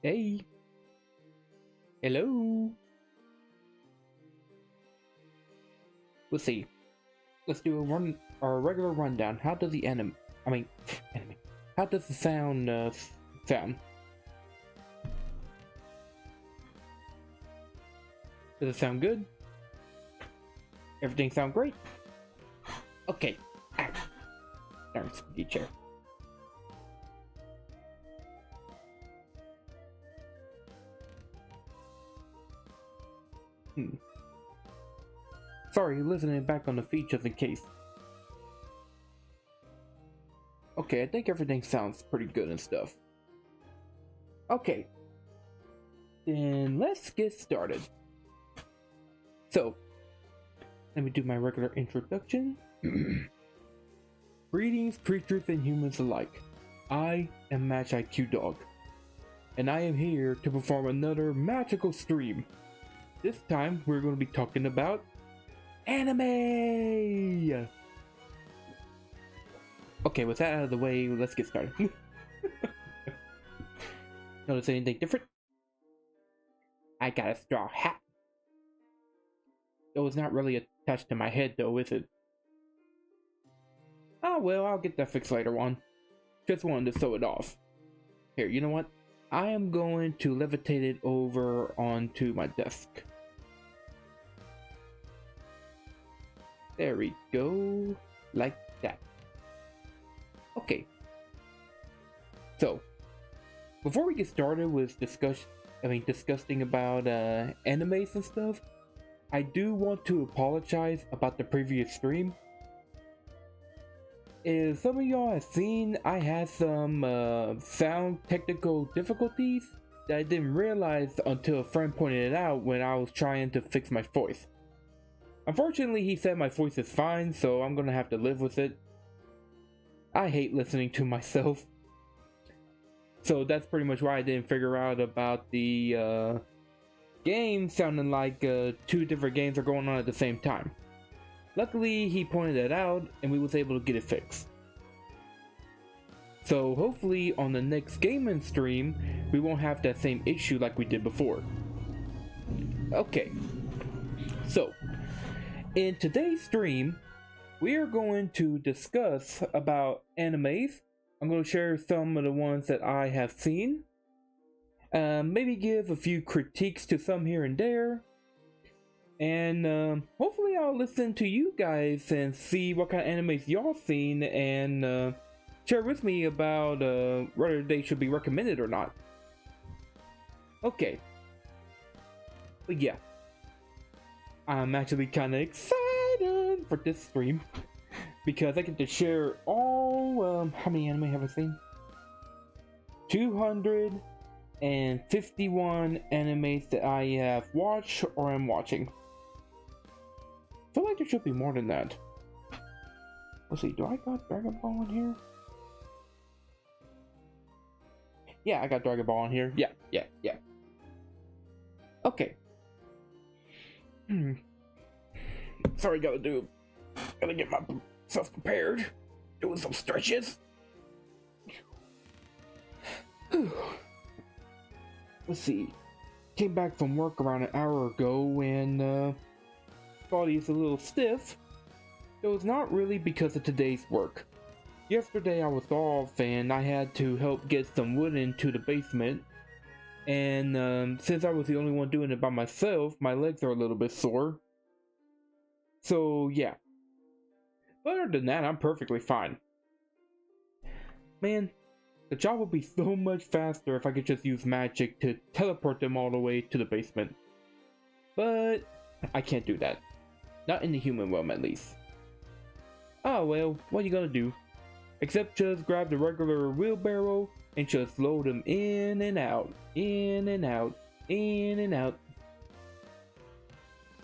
Hey, hello. Let's see. Let's do a regular rundown. How does the anime. How does the sound sound? Does it sound good? Everything sound great? Okay. Ah, darn squeaky chair. Sorry, listening back on the feed just in case. Okay, I think everything sounds pretty good and stuff. Okay. Then let's get started. So, let me do my regular introduction. Greetings, creatures and humans alike. I am Match IQ Dog, and I am here to perform another magical stream. This time, we're going to be talking about anime! Okay, with that out of the way, let's get started. Notice anything different? I got a straw hat. It was not really attached to my head though, is it? Ah well, I'll get that fixed later on. Just wanted to throw it off. Here, you know what? I am going to levitate it over onto my desk. There we go. Like that. Okay. So, before we get started with discussing about animes and stuff, I do want to apologize about the previous stream. As some of y'all have seen, I had some sound technical difficulties that I didn't realize until a friend pointed it out when I was trying to fix my voice. Unfortunately, he said my voice is fine, so I'm gonna have to live with it. I hate listening to myself. So that's pretty much why I didn't figure out about the game sounding like two different games are going on at the same time. Luckily, he pointed it out and we was able to get it fixed. So hopefully on the next gaming stream, we won't have that same issue like we did before. Okay, so in today's stream, we are going to discuss about animes. I'm going to share some of the ones that I have seen. Maybe give a few critiques to some here and there. And hopefully I'll listen to you guys and see what kind of animes y'all seen and share with me about whether they should be recommended or not. Okay. But yeah. I'm actually kind of excited for this stream because I get to share all, how many anime have I seen? 251 animes that I have watched or am watching. I feel like there should be more than that. Let's see, do I got Dragon Ball in here? Yeah, I got Dragon Ball in here. Yeah. Okay. Sorry, gotta get myself prepared. Doing some stretches. Let's see. Came back from work around an hour ago and body's a little stiff. It was not really because of today's work. Yesterday I was off and I had to help get some wood into the basement. And since I was the only one doing it by myself, my legs are a little bit sore. So yeah. But other than that, I'm perfectly fine. Man, the job would be so much faster if I could just use magic to teleport them all the way to the basement. But I can't do that. Not in the human realm, at least. Oh well, what you gonna do? Except just grab the regular wheelbarrow and just load them in and out, in and out, in and out,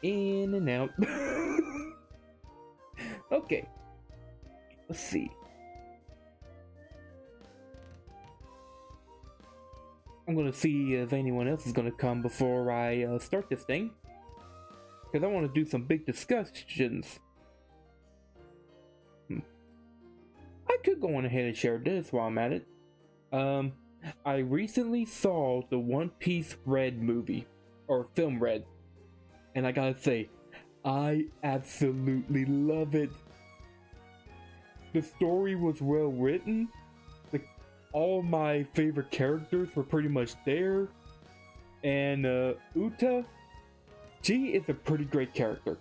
in and out. Okay, let's see. I'm gonna see if anyone else is gonna come before I start this thing, because I want to do some big discussions. I could go on ahead and share this while I'm at it. I recently saw the One Piece Red movie, or film Red, and I gotta say, I absolutely love it. The story was well written, all my favorite characters were pretty much there, and Uta, she is a pretty great character.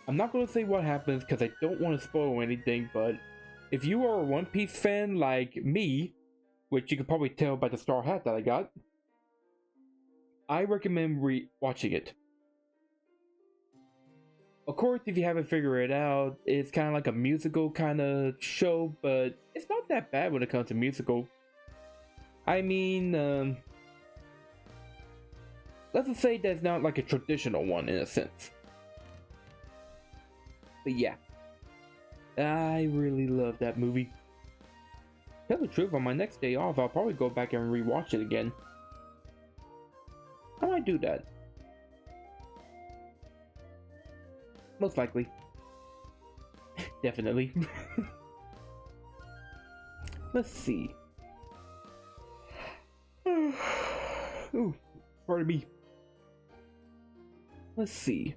I'm not going to say what happens because I don't want to spoil anything, but if you are a One Piece fan like me, which you can probably tell by the straw hat that I got, I recommend watching it. Of course, if you haven't figured it out, it's kind of like a musical kind of show, but it's not that bad when it comes to musical. I mean, let's just say that's not like a traditional one in a sense. But yeah, I really love that movie. Tell the truth, on my next day off, I'll probably go back and rewatch it again. I might do that. Most likely. Definitely. Let's see. Ooh, pardon me. Let's see.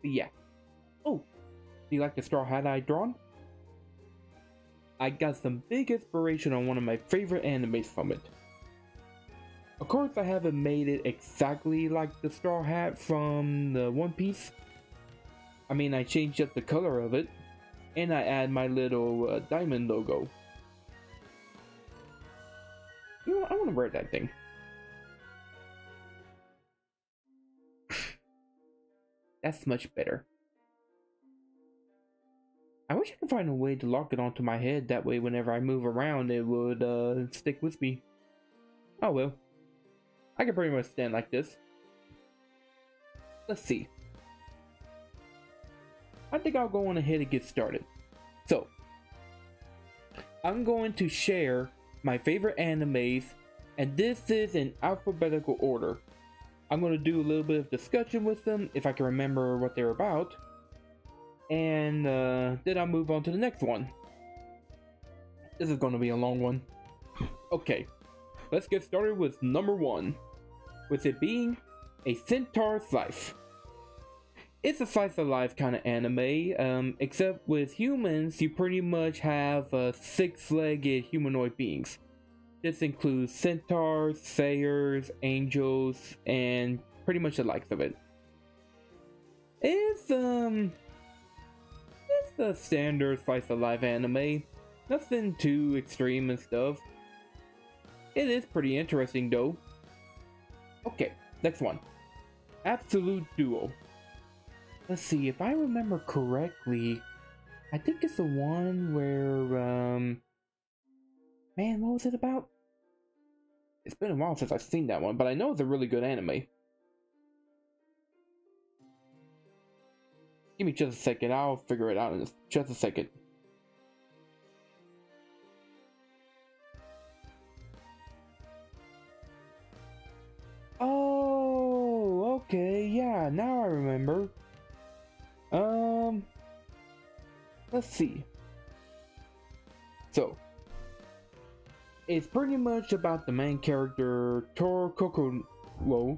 But yeah. Oh, do you like the straw hat I drawn? I got some big inspiration on one of my favorite animes from it. Of course, I haven't made it exactly like the straw hat from the One Piece. I mean, I changed up the color of it, and I add my little diamond logo. You know what? I want to wear that thing. That's much better. I wish I could find a way to lock it onto my head, that way whenever I move around it would stick with me. Oh well. I can pretty much stand like this. Let's see. I think I'll go on ahead and get started. So, I'm going to share my favorite animes, and this is in alphabetical order. I'm going to do a little bit of discussion with them if I can remember what they're about, and then I'll move on to the next one. This is going to be a long one. Okay, let's get started with number 1, with it being A Centaur's Life. It's a slice of life kind of anime, except with humans, you pretty much have 6-legged humanoid beings. This includes centaurs, satyrs, angels, and pretty much the likes of it. It's a standard slice of life anime. Nothing too extreme and stuff. It is pretty interesting though. Okay, next one. Absolute Duo. Let's see, if I remember correctly, I think it's the one where, man, what was it about? It's been a while since I've seen that one, but I know it's a really good anime. Give me just a second, I'll figure it out in just a second. Oh, okay, yeah, now I remember. Let's see. So, it's pretty much about the main character, Toro Kokoro,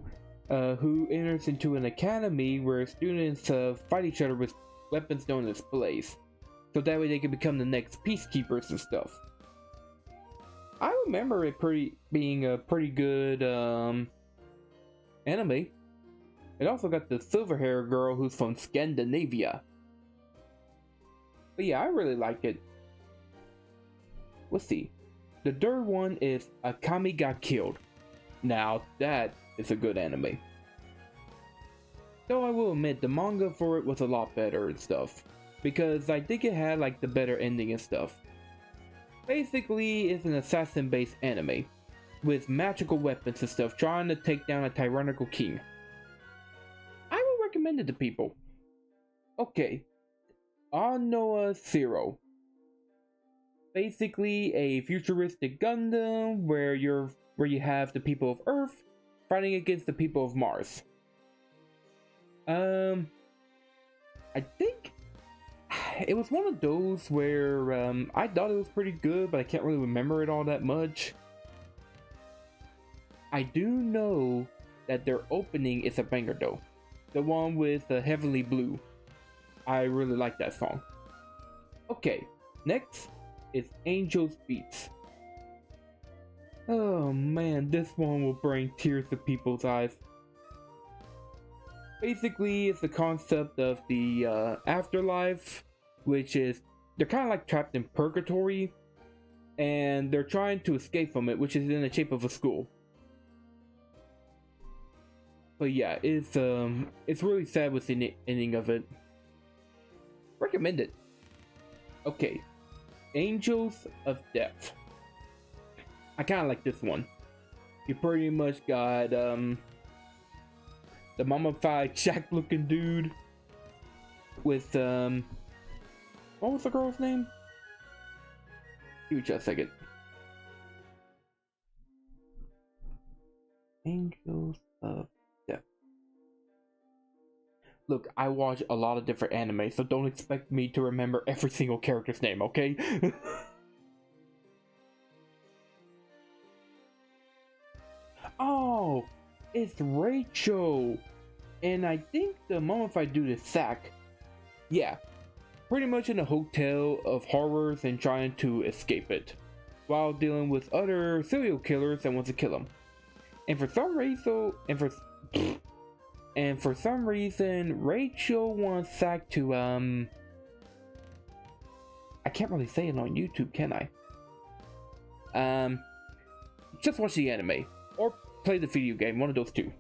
who enters into an academy where students fight each other with weapons known as blaze, so that way they can become the next peacekeepers and stuff. I remember it being a pretty good anime. It also got the silver hair girl who's from Scandinavia. But yeah, I really like it. Let's see. The third one is Akame ga Killed. Now that is a good anime. Though I will admit the manga for it was a lot better and stuff, because I think it had like the better ending and stuff. Basically, it's an assassin based anime with magical weapons and stuff trying to take down a tyrannical king. I will recommend it to people. Okay, Anoa Zero. Basically a futuristic Gundam where you have the people of Earth fighting against the people of Mars. I think it was one of those where I thought it was pretty good, but I can't really remember it all that much. I do know that their opening is a banger though. The one with the Heavenly Blue. I really like that song. Okay, next is Angel's Beats. Oh man, this one will bring tears to people's eyes. Basically, it's the concept of the afterlife, which is they're kind of like trapped in purgatory, and they're trying to escape from it, which is in the shape of a school. But yeah, it's really sad with the ending of it. Recommend it. Okay, Angels of Death. I kind of like this one. You pretty much got the mummified Jack looking dude with what was the girl's name? Give me just a second. Angels of Death. Look, I watch a lot of different anime, so don't expect me to remember every single character's name, okay? Oh, it's Rachel! And I think the mummified dude is Zack. Yeah, pretty much in a hotel of horrors and trying to escape it, while dealing with other serial killers that want to kill him. And for some reason, Rachel wants Zack to I can't really say it on YouTube, can I? Just watch the anime or play the video game, one of those two.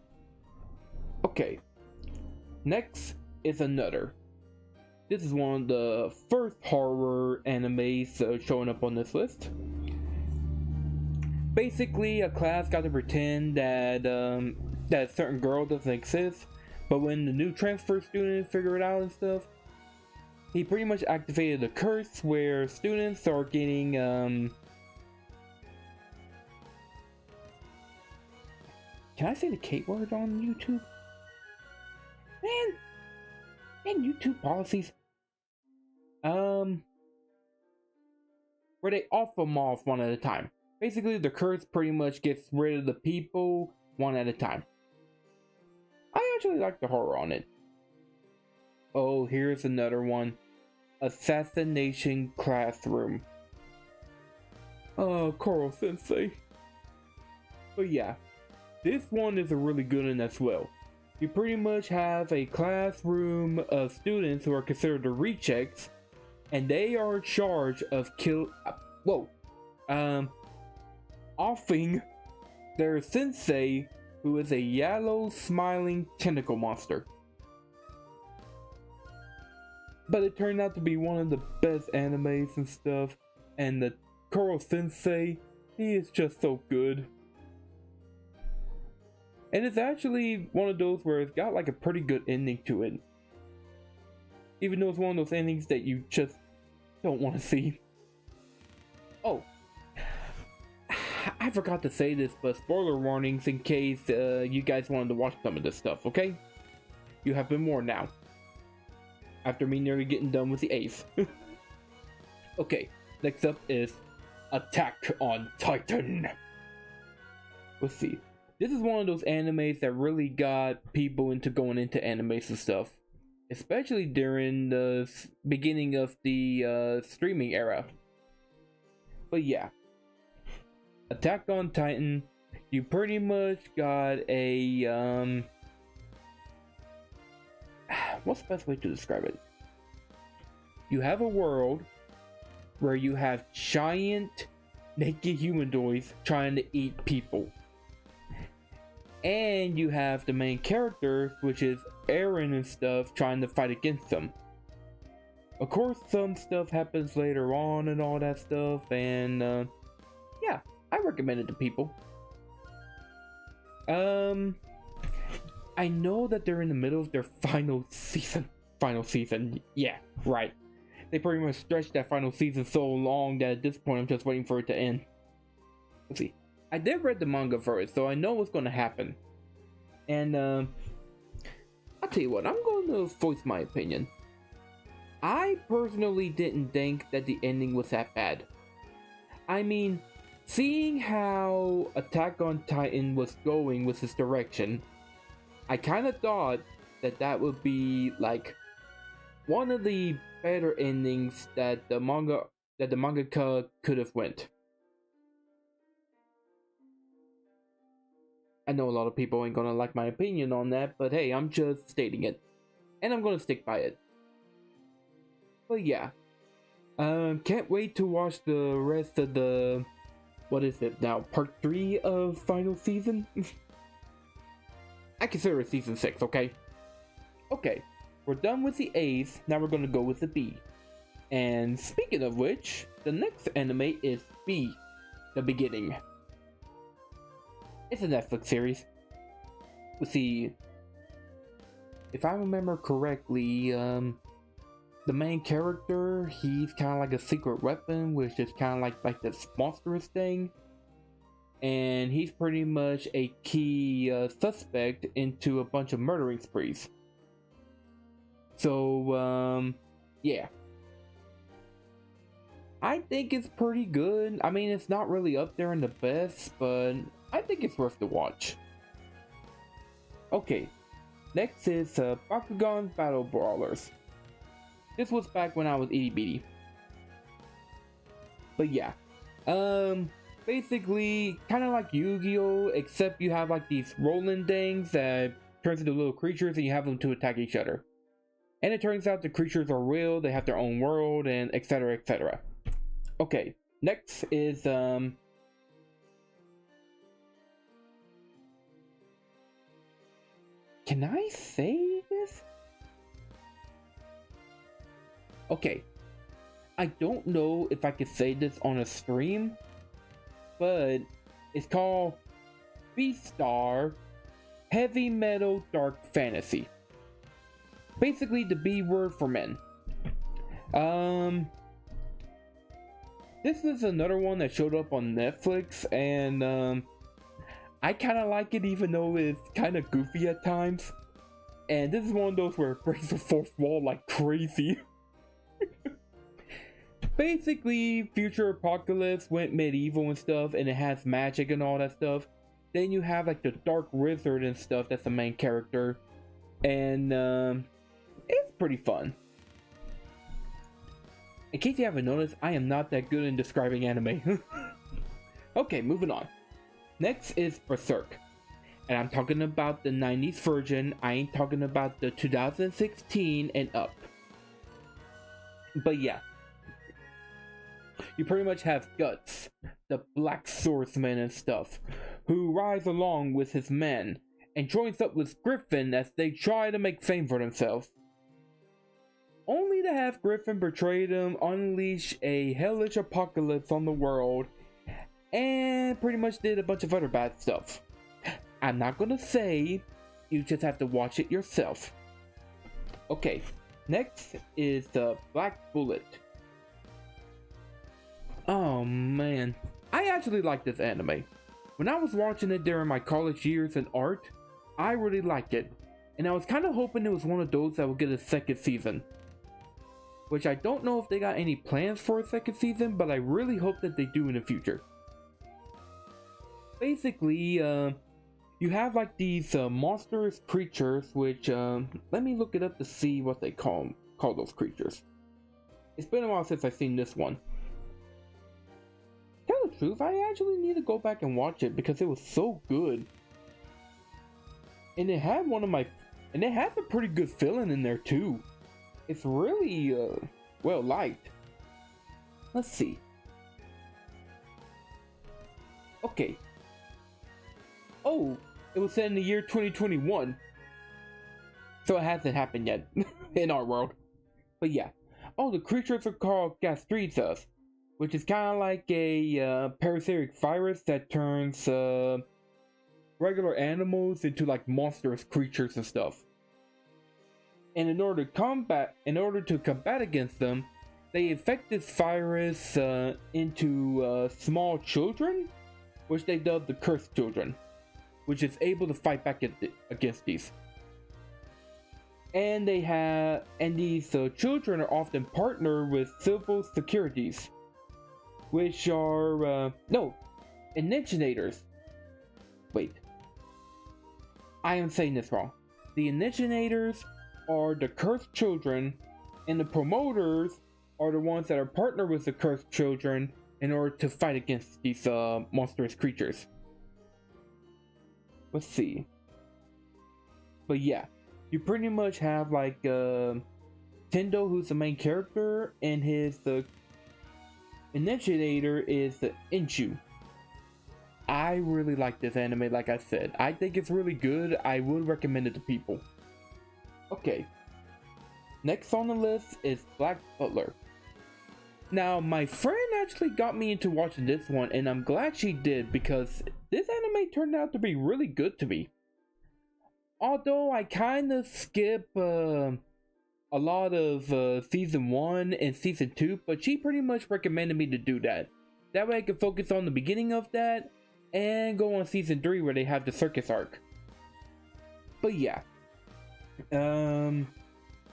Okay, next is Another. This is one of the first horror animes showing up on this list. Basically, a class got to pretend that that a certain girl doesn't exist, but when the new transfer students figure it out and stuff, he pretty much activated a curse where students are getting can I say the K word on YouTube? Man, YouTube policies. Where they off them off one at a time. Basically, the curse pretty much gets rid of the people one at a time. I actually like the horror on it. Oh, here's another one. Assassination Classroom. Oh, Coral Sensei. But yeah, this one is a really good one as well. You pretty much have a classroom of students who are considered the rejects, and they are in charge of offing their sensei, who is a yellow smiling tentacle monster. But it turned out to be one of the best animes and stuff, and the Koro Sensei, he is just so good. And it's actually one of those where it's got like a pretty good ending to it. Even though it's one of those endings that you just don't want to see. Oh, I forgot to say this, but spoiler warnings in case you guys wanted to watch some of this stuff, okay? You have been warned now. After me nearly getting done with the 8th. Okay, next up is Attack on Titan. Let's see. This is one of those animes that really got people into going into animes and stuff. Especially during the beginning of the streaming era. But yeah. Attack on Titan, you pretty much got a what's the best way to describe it? You have a world where you have giant naked humanoids trying to eat people. And you have the main characters, which is Eren and stuff, trying to fight against them. Of course, some stuff happens later on and all that stuff, and yeah, I recommend it to people. I know that they're in the middle of their final season. Yeah, right. They pretty much stretched that final season so long that at this point I'm just waiting for it to end. Let's see. I did read the manga first, so I know what's going to happen. And I'll tell you what, I'm going to voice my opinion. I personally didn't think that the ending was that bad. I mean, seeing how Attack on Titan was going with its direction, I kind of thought that that would be like one of the better endings that the mangaka could have went. I know a lot of people ain't gonna like my opinion on that, but hey, I'm just stating it, and I'm gonna stick by it. But yeah, can't wait to watch the rest of the, what is it now, part 3 of final season? I consider it season 6, okay? Okay, we're done with the A's, now we're gonna go with the B. And speaking of which, the next anime is B, The Beginning. It's a Netflix series. Let's see, if I remember correctly, the main character, he's kind of like a secret weapon, which is kind of like this monstrous thing. And he's pretty much a key suspect into a bunch of murdering sprees. So, yeah. I think it's pretty good. I mean, it's not really up there in the best, but I think it's worth the watch. Okay, next is Bakugan Battle Brawlers. This was back when I was itty bitty. But yeah, basically kind of like Yu-Gi-Oh, except you have like these rolling things that turns into little creatures and you have them to attack each other. And it turns out the creatures are real, they have their own world, and etc, etc. Okay, next is can I say this? Okay, I don't know if I could say this on a stream, but it's called B-Star Heavy Metal Dark Fantasy. Basically the B word for men. This is another one that showed up on Netflix, and I kind of like it even though it's kind of goofy at times. And this is one of those where it breaks the fourth wall like crazy. Basically, future apocalypse went medieval and stuff, and it has magic and all that stuff. Then you have like the dark wizard and stuff that's the main character, and it's pretty fun. In case you haven't noticed, I am not that good in describing anime. Okay, moving on. Next is Berserk, and I'm talking about the 90s version. I ain't talking about the 2016 and up. But yeah, you pretty much have Guts, the black swordsman and stuff, who rides along with his men and joins up with Griffin as they try to make fame for themselves. Only to have Griffin betray them, unleash a hellish apocalypse on the world, and pretty much did a bunch of other bad stuff. I'm not gonna say, you just have to watch it yourself. Okay, next is the Black Bullet. Oh man, I actually like this anime. When I was watching it during my college years in art, I really liked it, and I was kind of hoping it was one of those that would get a second season. Which I don't know if they got any plans for a second season, but I really hope that they do in the future. Basically, you have like these monstrous creatures, which, let me look it up to see what they call those creatures. It's been a while since I've seen this one. Tell the truth, I actually need to go back and watch it because it was so good. And it had and it has a pretty good villain in there too. It's really, well liked. Let's see. Okay. Oh, it was set in the year 2021. So it hasn't happened yet in our world. But yeah. Oh, the creatures are called gastritas, which is kind of like a parasitic virus that turns regular animals into like monstrous creatures and stuff. And in order to combat against them, they infect this virus into small children, which they dub the cursed children, which is able to fight back against these. and these children are often partnered with civil securities, which are no, initiators. Wait, I am saying this wrong. The initiators are the cursed children, and the promoters are the ones that are partnered with the cursed children in order to fight against these monstrous creatures. Let's see. But yeah, you pretty much have like Tendo, who's the main character, and the initiator is the Inshu. I really like this anime, like I said. I think it's really good. I would recommend it to people. Okay. Next on the list is Black Butler. Now, my friend actually got me into watching this one, and I'm glad she did, because this anime turned out to be really good to me. Although I kind of skip a lot of season 1 and season 2, but she pretty much recommended me to do that. That way I can focus on the beginning of that and go on season 3 where they have the circus arc. But yeah.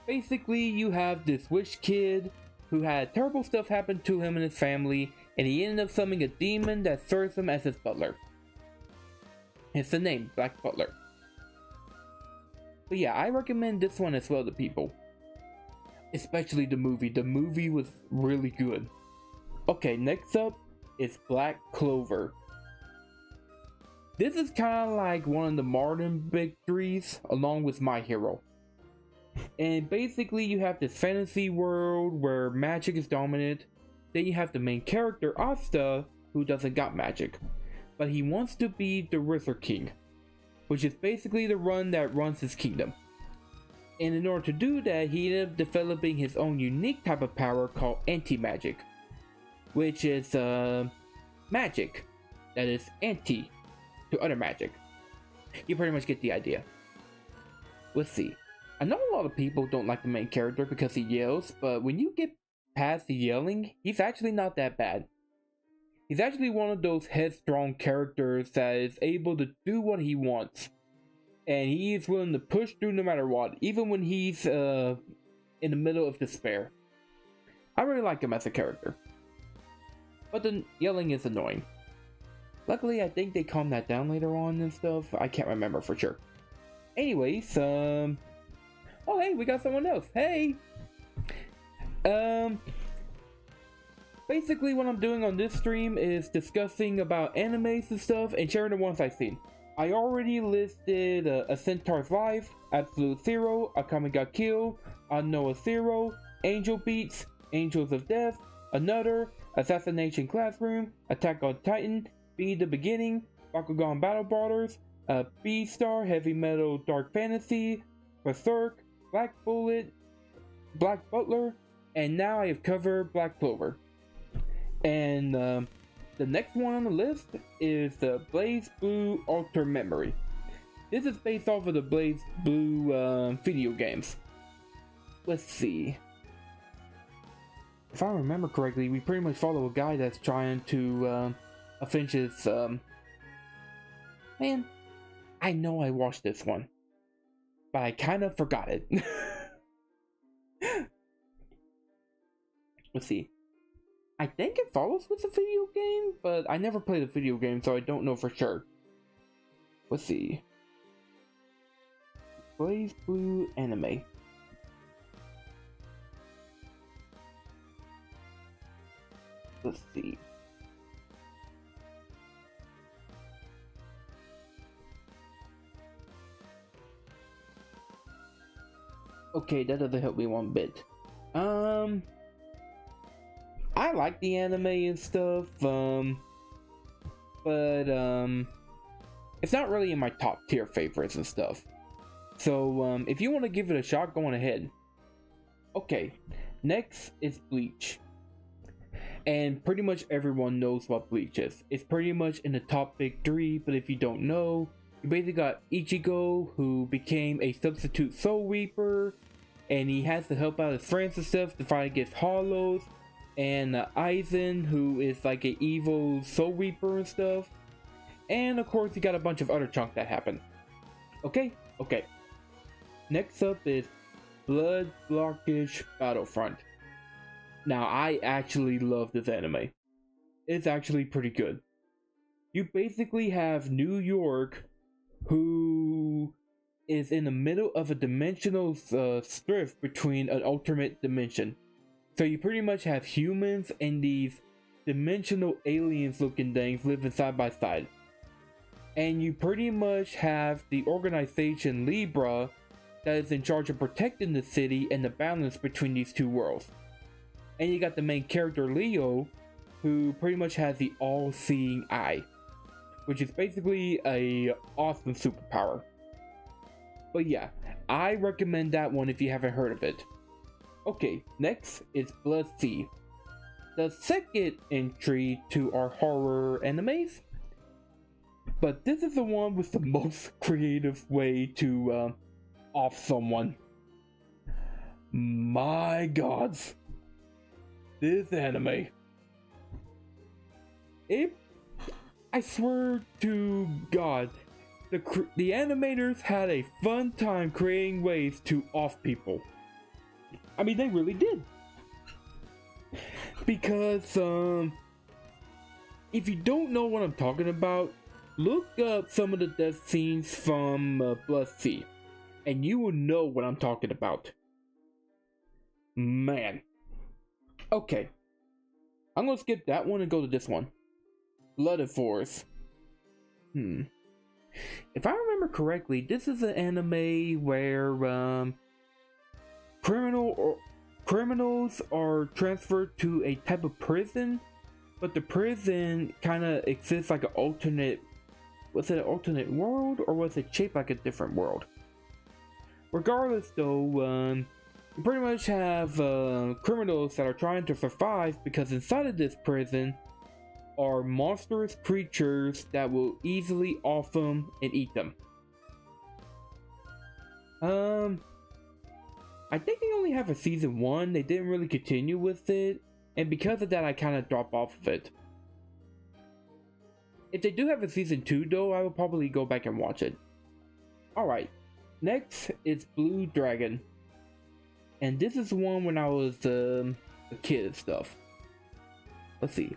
Basically you have this witch kid who had terrible stuff happen to him and his family, and he ended up summoning a demon that serves him as his butler. Hence the name, Black Butler. But yeah, I recommend this one as well to people. Especially the movie. The movie was really good. Okay, next up is Black Clover. This is kind of like one of the modern big threes, along with My Hero. And basically you have this fantasy world where magic is dominant. Then you have the main character, Asta, who doesn't got magic, but he wants to be the Wither King, which is basically the one that runs his kingdom. And in order to do that, he ended up developing his own unique type of power called anti-magic, which is magic that is anti to other magic. You pretty much get the idea. Let's see. I know a lot of people don't like the main character because he yells, but when you get past the yelling, he's actually not that bad. He's actually one of those headstrong characters that is able to do what he wants. And he is willing to push through no matter what, even when he's in the middle of despair. I really like him as a character. But the yelling is annoying. Luckily, I think they calm that down later on and stuff. I can't remember for sure. Anyways, oh hey, we got someone else. Hey! Basically what I'm doing on this stream is discussing about animes and stuff and sharing the ones I've seen. I already listed A Centaur's Life, Absolute Zero, Akame ga Kill, Anoa Zero, Angel Beats, Angels of Death, Another, Assassination Classroom, Attack on Titan, Be the Beginning, Bakugan Battle Brothers, B-Star, Heavy Metal Dark Fantasy, Berserk, Black Bullet, Black Butler, and now I have covered Black Clover. And the next one on the list is the Blaze Blue Alter Memory. This is based off of the Blaze Blue video games. Let's see. If I remember correctly, we pretty much follow a guy that's trying to finish his... Man, I know I watched this one, but I kind of forgot it. Let's see. I think it follows with the video game, but I never played the video game, so I don't know for sure. Let's see. Blaze Blue Anime. Let's see. Okay, that doesn't help me one bit. I like the anime and stuff, but it's not really in my top tier favorites and stuff. So, if you want to give it a shot, go on ahead. Okay, next is Bleach. And pretty much everyone knows what Bleach is. It's pretty much in the top big three, but if you don't know, you basically got Ichigo, who became a substitute Soul Reaper, and he has to help out his friends and stuff to fight against Hollows, and Aizen, who is like an evil Soul Reaper and stuff, and of course you got a bunch of other chunk that happen. Okay. Next up is Blood Blockage Battlefront. Now, I actually love this anime. It's actually pretty good. You basically have New York, who is in the middle of a dimensional strife between an alternate dimension. So you pretty much have humans and these dimensional aliens looking things living side by side. And you pretty much have the organization Libra that is in charge of protecting the city and the balance between these two worlds. And you got the main character Leo, who pretty much has the all-seeing eye, which is basically a awesome superpower. But yeah, I recommend that one if you haven't heard of it. Okay, next is Blood Sea, the second entry to our horror animes. But this is the one with the most creative way to off someone. My gods, this anime. I swear to God, the animators had a fun time creating ways to off people. I mean, they really did. Because, if you don't know what I'm talking about, look up some of the death scenes from Blood Sea, and you will know what I'm talking about. Man. Okay. I'm gonna skip that one and go to this one. Blooded Force. If I remember correctly, this is an anime where criminals are transferred to a type of prison, but the prison kind of exists like an alternate. Was it an alternate world, or was it shaped like a different world? Regardless, though, you pretty much have criminals that are trying to survive because inside of this prison are monstrous creatures that will easily off them and eat them. I think they only have a season 1. They didn't really continue with it, and because of that, I kind of dropped off of it. If they do have a season 2, though, I will probably go back and watch it. Alright, next is Blue Dragon. And this is one when I was a kid and stuff. Let's see.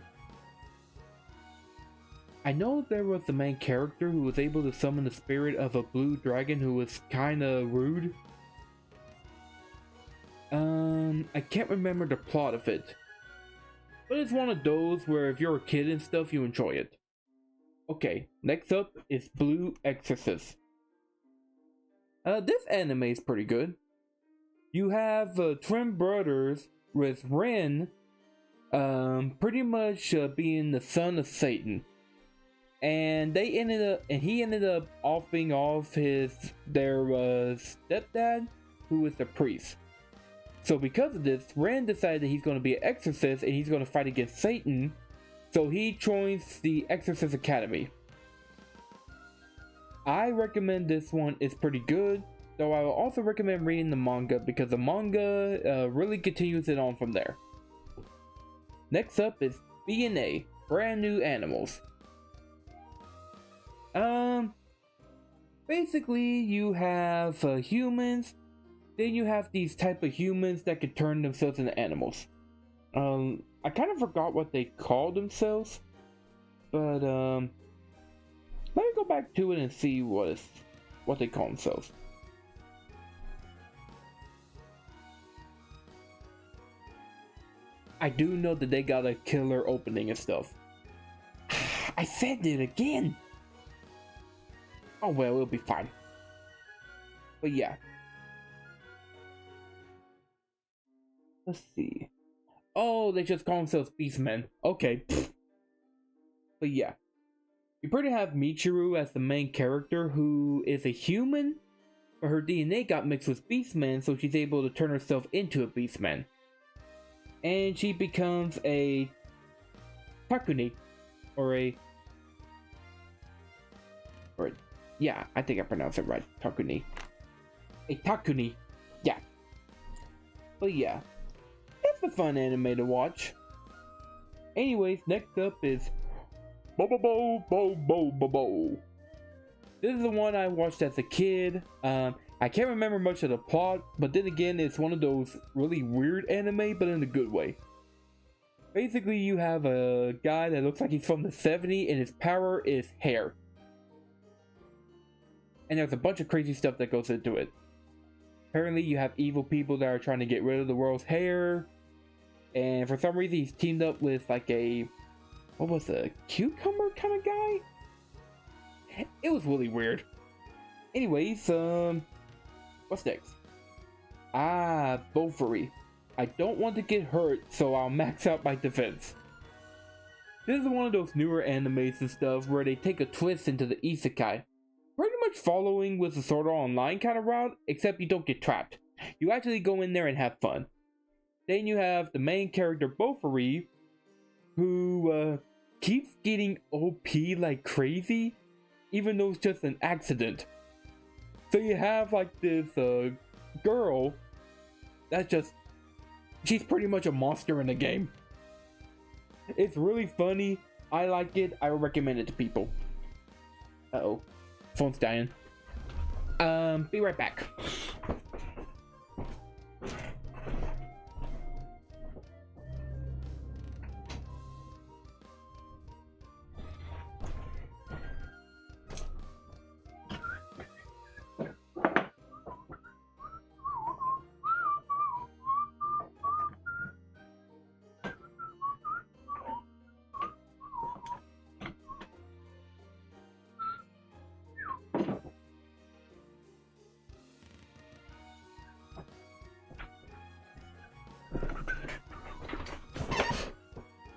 I know there was the main character who was able to summon the spirit of a blue dragon who was kinda rude. I can't remember the plot of it. But it's one of those where if you're a kid and stuff, you enjoy it. Okay, next up is Blue Exorcist. This anime is pretty good. You have twin brothers with Ren pretty much being the son of Satan. And he ended up offing off their stepdad, who was a priest. So because of this, Ren decided that he's going to be an exorcist and he's going to fight against Satan. So he joins the Exorcist Academy. I recommend this one. It's pretty good. Though I will also recommend reading the manga because the manga really continues it on from there. Next up is BNA, Brand New Animals. Basically you have humans, then you have these type of humans that can turn themselves into animals. I kind of forgot what they call themselves, but let me go back to it and see what they call themselves. I do know that they got a killer opening and stuff. I said it again! Oh well, it'll be fine. But yeah. Let's see. Oh, they just call themselves Beastmen. Okay. But yeah. You pretty have Michiru as the main character, who is a human, but her DNA got mixed with Beastmen, so she's able to turn herself into a Beastman. And she becomes a Takuni, yeah, I think I pronounced it right. Takuni. A Takuni. Yeah. But yeah. It's a fun anime to watch. Anyways, next up is Bo. This is the one I watched as a kid. I I can't remember much of the plot, but then again, it's one of those really weird anime, but in a good way. Basically, you have a guy that looks like he's from the 70s, and his power is hair. And there's a bunch of crazy stuff that goes into it. Apparently, you have evil people that are trying to get rid of the world's hair. And for some reason, he's teamed up with like a... what was it? A cucumber kind of guy? It was really weird. Anyways, what's next? Bofuri. I don't want to get hurt, so I'll max out my defense. This is one of those newer animes and stuff where they take a twist into the isekai. Pretty much following with the Sword Art Online kind of route, except you don't get trapped. You actually go in there and have fun. Then you have the main character Bofuri, who keeps getting OP like crazy, even though it's just an accident. So you have like this girl that's just... she's pretty much a monster in the game. It's really funny. I like it. I would recommend it to people. Uh-oh. Phone's dying. Be right back.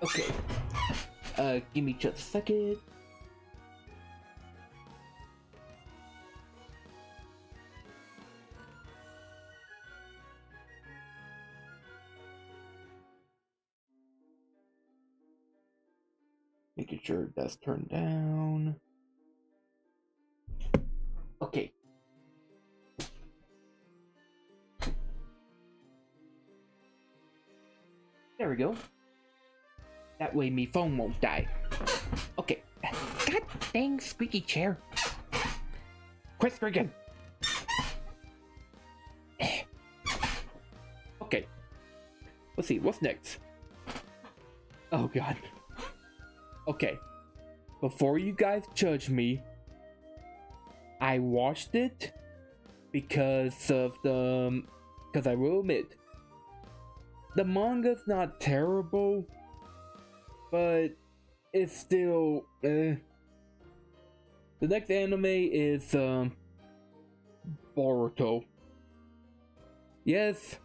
Okay. Give me just a second. Making sure that's turned down. Okay. There we go. That way me phone won't die. Okay. God dang squeaky chair. Quit squeaking. Okay. Let's see, what's next? Oh god. Okay. Before you guys judge me, I watched it because of the... because I will admit, the manga's not terrible, but it's still The next anime is Boruto. Yes,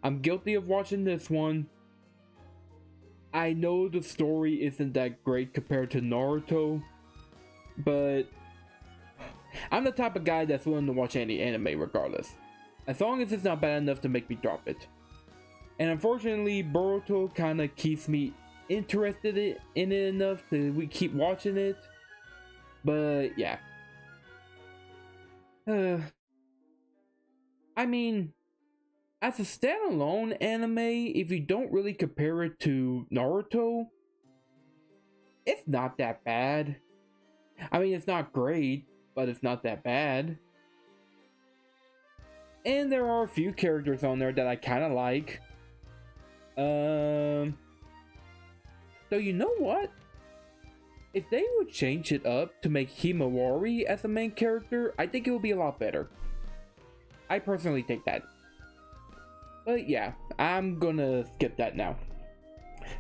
I'm guilty of watching this one. I know the story isn't that great compared to Naruto, but I'm the type of guy that's willing to watch any anime regardless, as long as it's not bad enough to make me drop it. And unfortunately, Boruto kind of keeps me interested in it enough to keep watching it. But yeah. I mean, as a standalone anime, if you don't really compare it to Naruto, it's not that bad. I mean, it's not great, but it's not that bad. And there are a few characters on there that I kind of like. So you know what? If they would change it up to make Himawari as the main character, I think it would be a lot better. I personally think that. But yeah, I'm gonna skip that now.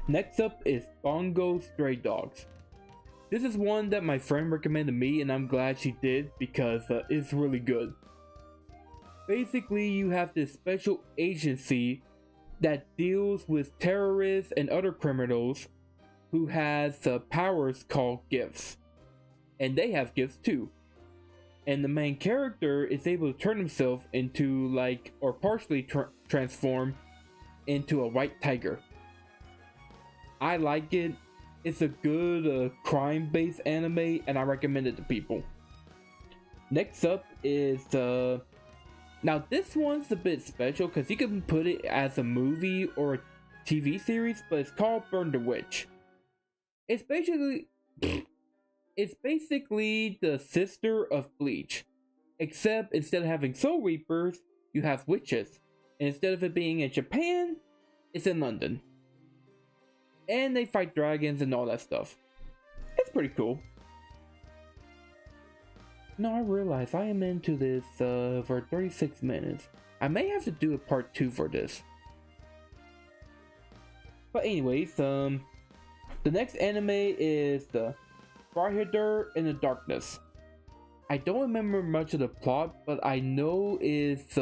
Next up is Bungo Stray Dogs. This is one that my friend recommended me, and I'm glad she did because it's really good. Basically, you have this special agency that deals with terrorists and other criminals who has powers called gifts. And they have gifts too. And the main character is able to turn himself into like, or partially transform into a white tiger. I like it. It's a good crime-based anime, and I recommend it to people. Next up is now this one's a bit special because you can put it as a movie or a TV series, but it's called Burn the Witch. It's basically the sister of Bleach. except instead of having Soul Reapers, you have witches. And instead of it being in Japan, it's in London. And they fight dragons and all that stuff. It's pretty cool. No, I realize I am into this for 36 minutes. I may have to do a part 2 for this. But anyways, the next anime is the Brotherhood in the Darkness. I don't remember much of the plot, but I know it's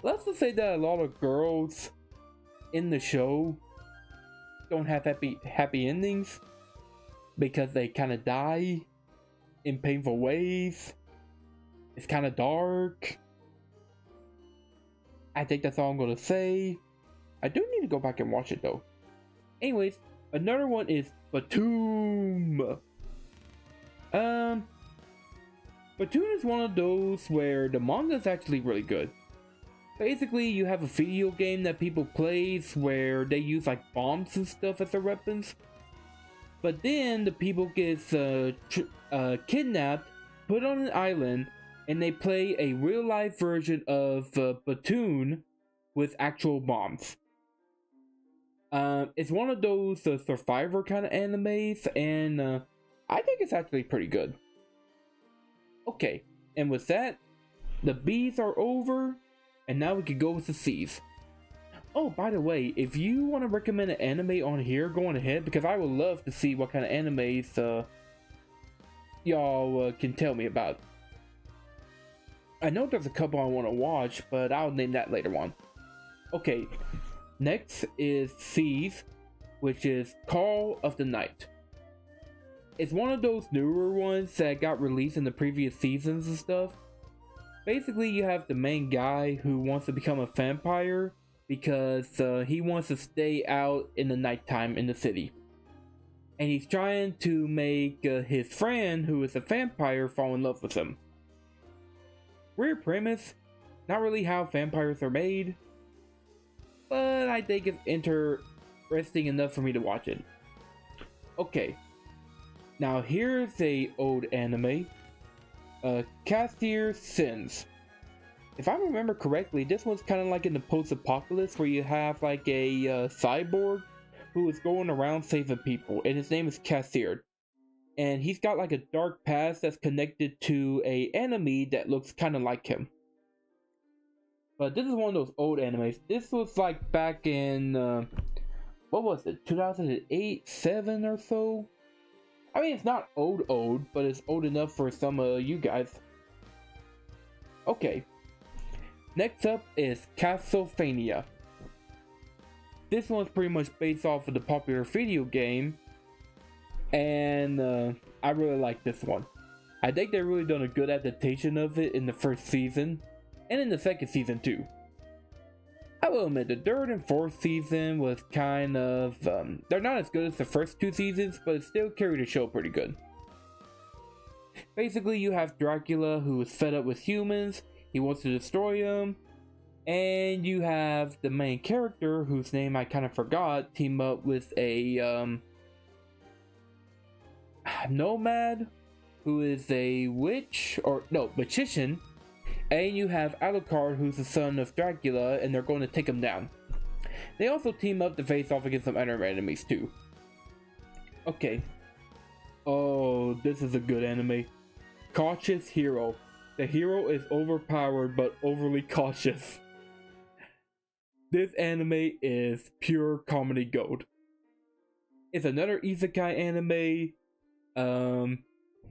let's just say that a lot of girls in the show don't have happy endings because they kind of die in painful ways. It's kind of dark. I think that's all I'm gonna say. I do need to go back and watch it though. Anyways, another one is Batum. Batum is one of those where the manga is actually really good. Basically, you have a video game that people plays where they use like bombs and stuff as their weapons. But then the people get kidnapped, put on an island, and they play a real life version of Batum with actual bombs. It's one of those Survivor kind of animes, and I think it's actually pretty good. Okay, and with that, the B's are over, and now we can go with the C's. Oh, by the way, if you want to recommend an anime on here, go on ahead, because I would love to see what kind of animes y'all can tell me about. I know there's a couple I want to watch, but I'll name that later on. Okay, next is C's, which is Call of the Night. It's one of those newer ones that got released in the previous seasons and stuff. Basically, you have the main guy who wants to become a vampire because he wants to stay out in the nighttime in the city. And he's trying to make his friend, who is a vampire, fall in love with him. Weird premise, not really how vampires are made, but I think it's interesting enough for me to watch it. Okay, now here's a old anime, Cashier Sins. If I remember correctly, this one's kind of like in the post-apocalypse where you have like a cyborg who is going around saving people, and his name is Cashier. And he's got like a dark past that's connected to a enemy that looks kind of like him. But this is one of those old animes. This was like back in, what was it, 2008, 7 or so? I mean, it's not old, but it's old enough for some of you guys. Okay. Next up is Castlevania. This one's pretty much based off of the popular video game. And I really like this one. I think they really done a good adaptation of it in the first season. And in the second season too. I will admit, the third and fourth season was kind of, they're not as good as the first two seasons, but it still carried the show pretty good. Basically, you have Dracula, who is fed up with humans, he wants to destroy them, and you have the main character, whose name I kind of forgot, team up with a, nomad, who is a witch, or no, magician. And you have Alucard, who's the son of Dracula, and they're going to take him down. They also team up to face off against some other enemies too. Okay. Oh, this is a good anime. Cautious Hero. The hero is overpowered but overly cautious. This anime is pure comedy gold. It's another isekai anime.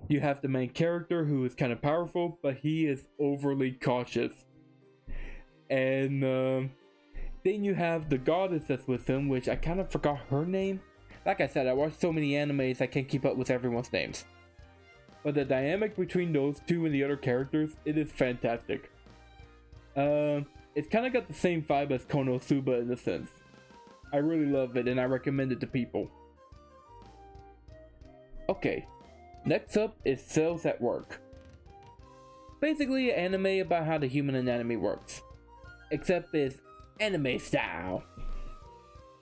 You have the main character who is kind of powerful, but he is overly cautious. And then you have the goddess that's with him, which I kind of forgot her name. Like I said, I watch so many animes I can't keep up with everyone's names. But the dynamic between those two and the other characters, it is fantastic. It's kind of got the same vibe as Konosuba in a sense. I really love it and I recommend it to people. Okay. Next up is Cells at Work. Basically an anime about how the human anatomy works. Except it's anime style.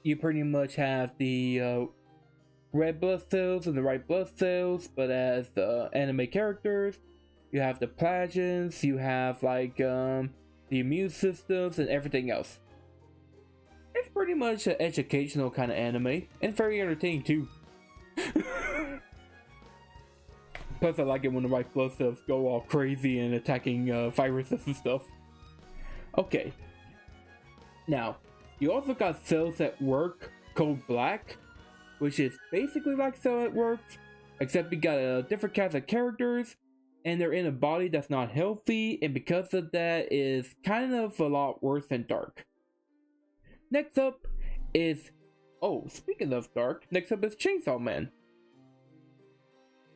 You pretty much have the red blood cells and the white blood cells, but as the anime characters. you have the plasgens, you have like the immune systems and everything else. It's pretty much an educational kind of anime and very entertaining too. Plus, I like it when the white blood cells go all crazy and attacking viruses and stuff. Okay. Now, you also got Cells at Work Code Black, which is basically like Cell at Work, except you got a different cast of characters, and they're in a body that's not healthy, and because of that, is kind of a lot worse than Dark. Next up is, oh, speaking of Dark, next up is Chainsaw Man.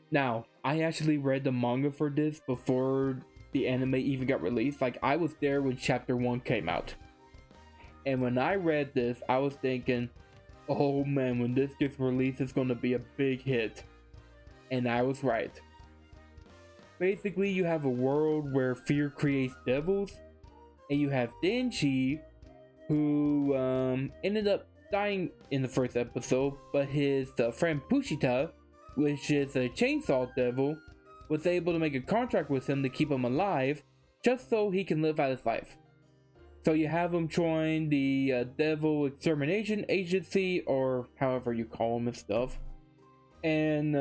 Now, I actually read the manga for this before the anime even got released. Like, I was there when chapter 1 came out. And when I read this, I was thinking, oh man, when this gets released, it's gonna be a big hit. And I was right. Basically, you have a world where fear creates devils, and you have Denji, who ended up dying in the first episode, but his friend Pushita, which is a chainsaw devil, was able to make a contract with him to keep him alive, just so he can live out his life. So you have him join the Devil Extermination Agency, or however you call them and stuff. And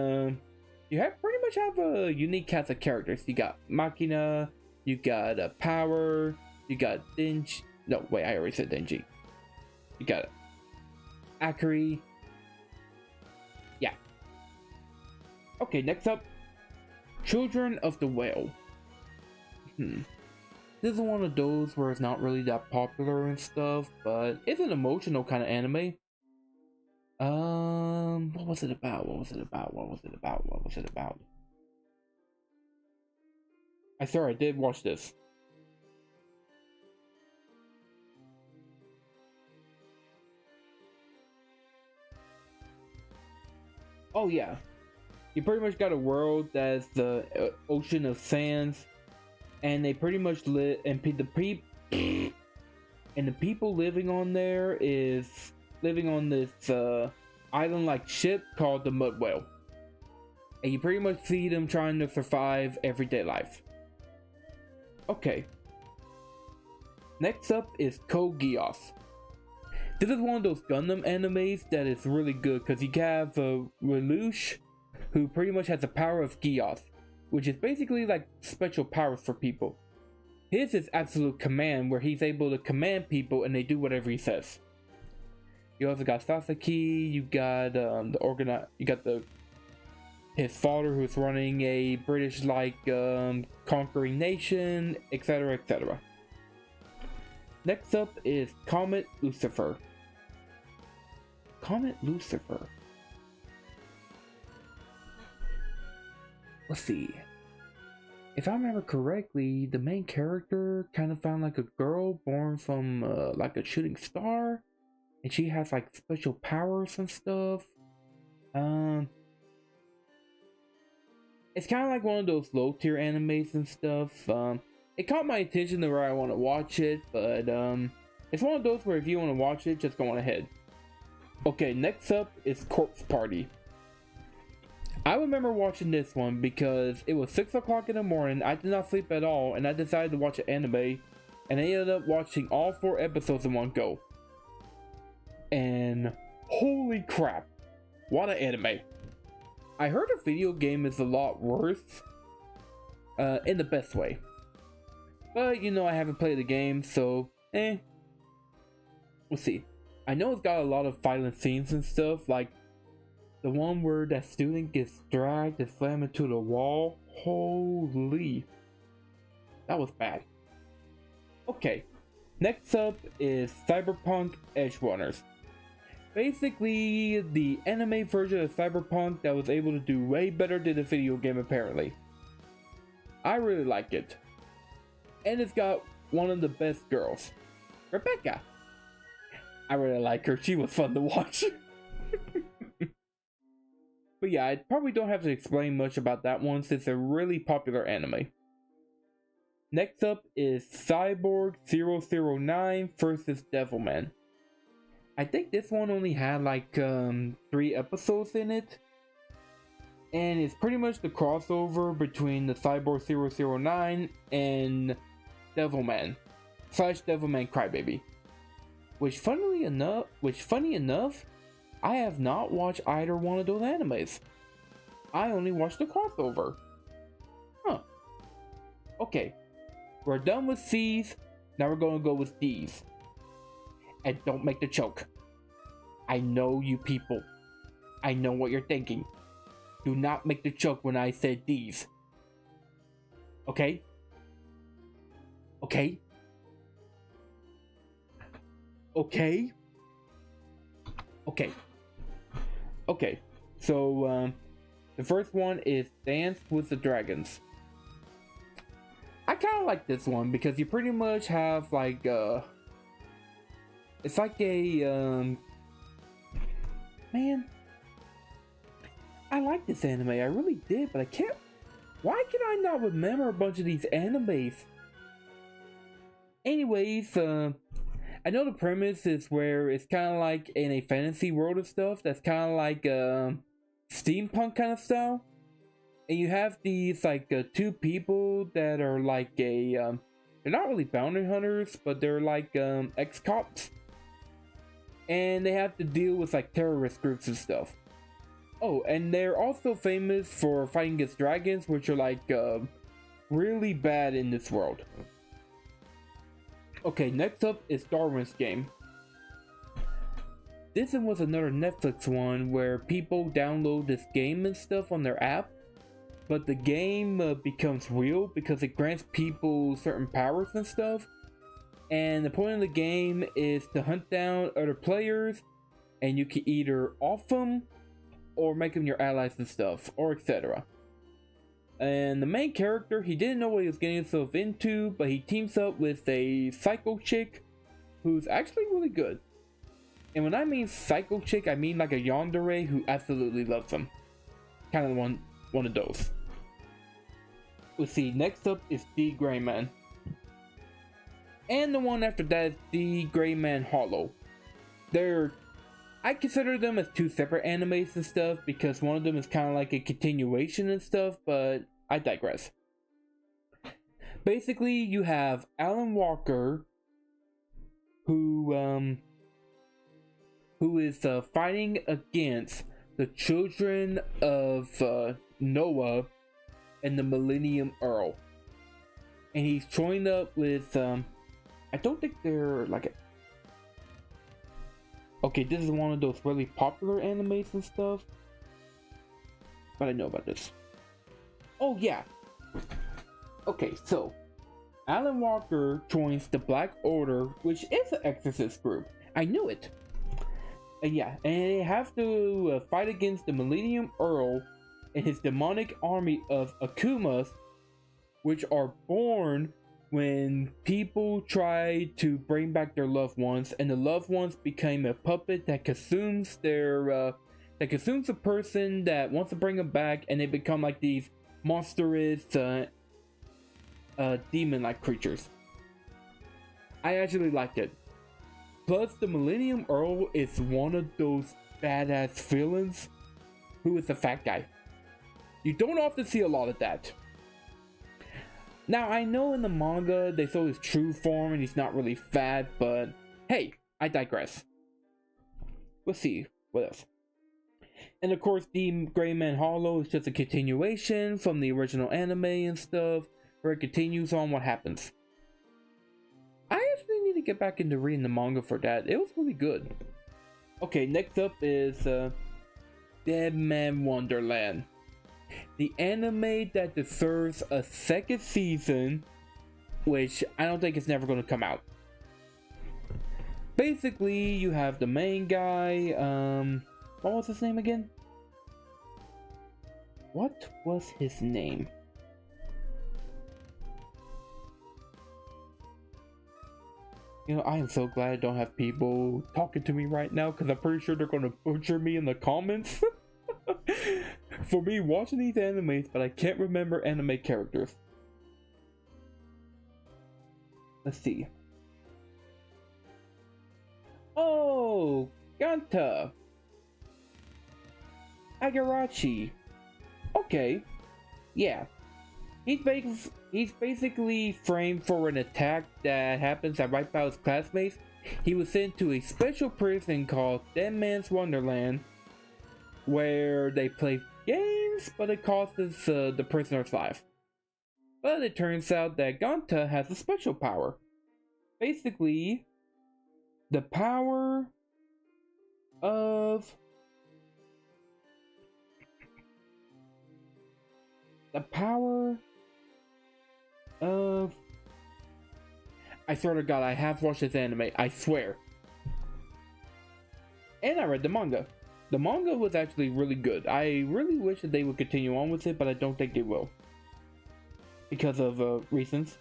you pretty much have a unique cast of characters. You got Machina, you got Power, you got Denji. No, wait, I already said Denji. You got Akari. Yeah. Okay, next up, Children of the Whale. This is one of those where it's not really that popular and stuff, but it's an emotional kind of anime. What was it about? I swear I did watch this. Oh yeah. You pretty much got a world that's the ocean of sands, and they pretty much live, and the people living on there is living on this island-like ship called the Mud Whale, and you pretty much see them trying to survive everyday life. Okay. Next up is Code Geass. This is one of those Gundam animes that is really good because you have Lelouch, who pretty much has the power of Geass, which is basically like special powers for people. His is absolute command, where he's able to command people and they do whatever he says. You also got Sasaki, you got his father, who's running a British-like conquering nation, etc., etc. Next up is Comet Lucifer. Comet Lucifer. Let's see. If I remember correctly, the main character kind of found like a girl born from like a shooting star, and she has like special powers and stuff. It's kind of like one of those low tier animes and stuff. It caught my attention to where I want to watch it, but it's one of those where if you want to watch it, just go on ahead. Okay, next up is Corpse Party. I remember watching this one because it was 6 o'clock in the morning, I did not sleep at all, and I decided to watch an anime, and I ended up watching all 4 episodes in one go. And holy crap, what an anime. I heard a video game is a lot worse, in the best way. But, you know, I haven't played the game, so, we'll see. I know it's got a lot of violent scenes and stuff, like the one where that student gets dragged and slammed into the wall. Holy. That was bad. Okay. Next up is Cyberpunk Edgerunners. Basically, the anime version of Cyberpunk that was able to do way better than the video game, apparently. I really like it. And it's got one of the best girls, Rebecca. I really like her. She was fun to watch. But yeah, I probably don't have to explain much about that one since it's a really popular anime. Next up is Cyborg 009 versus Devilman. I think this one only had like 3 episodes in it. and it's pretty much the crossover between the Cyborg 009 and Devilman / Devilman Crybaby. Which funny enough, I have not watched either one of those animes. I only watched the crossover. Huh. Okay. We're done with C's. Now we're gonna go with D's. And don't make the choke. I know you people. I know what you're thinking. Do not make the choke when I said D's. Okay? Okay? Okay? Okay. Okay. So, the first one is Dance with the Dragons. I kind of like this one because you pretty much have like, it's like a, man, I like this anime, I really did, but I can't, why can I not remember a bunch of these animes? Anyways, I know the premise is where it's kind of like in a fantasy world of stuff that's kind of like, steampunk kind of style. And you have these like two people that are like a they're not really bounty hunters, but they're like ex-cops, and they have to deal with like terrorist groups and stuff. Oh, and they're also famous for fighting against dragons, which are like really bad in this world. Okay, next up is Darwin's Game. This one was another Netflix one where people download this game and stuff on their app. But the game becomes real because it grants people certain powers and stuff. And the point of the game is to hunt down other players, and you can either off them or make them your allies and stuff, or etc. And the main character, he didn't know what he was getting himself into, but he teams up with a psycho chick who's actually really good. And when I mean psycho chick, I mean like a yandere who absolutely loves him. Kind of one of those. Let's see, next up is The Gray Man. And the one after that is The Gray Man Hollow. I consider them as two separate animes and stuff because one of them is kind of like a continuation and stuff, but I digress. Basically, you have Alan Walker, who is fighting against the children of Noah and the Millennium Earl, and he's joined up with I don't think they're like okay, this is one of those really popular animes and stuff, but I know about this. Oh yeah. Okay, so Alan Walker joins the Black Order, which is an exorcist group. I knew it. And yeah, and they have to fight against the Millennium Earl and his demonic army of Akumas, which are born when people try to bring back their loved ones, and the loved ones became a puppet that consumes the person that wants to bring them back, and they become like these monstrous demon-like creatures. I actually liked it. Plus, the Millennium Earl is one of those badass villains who is a fat guy. You don't often see a lot of that. Now, I know in the manga they show his true form and he's not really fat, but hey, I digress. Let's see, what else? And of course, The Gray Man Hollow is just a continuation from the original anime and stuff, where it continues on what happens. I actually need to get back into reading the manga for that. It was really good. Okay, next up is Deadman Wonderland. The anime that deserves a second season, which I don't think it's never going to come out. Basically, you have the main guy, what was his name again? What was his name? You know, I am so glad I don't have people talking to me right now, because I'm pretty sure they're going to butcher me in the comments for me watching these animes, but I can't remember anime characters. Let's see. Oh, Ganta. Agarachi. Okay, yeah. He's basically framed for an attack that happens that wiped out his classmates. He was sent to a special prison called Dead Man's Wonderland, where they play games, but it costs the prisoner's life. But it turns out that Gonta has a special power. Basically, the power of I swear to God, I have watched this anime, I swear. And I read the manga. The manga was actually really good. I really wish that they would continue on with it, but I don't think they will. Because of reasons.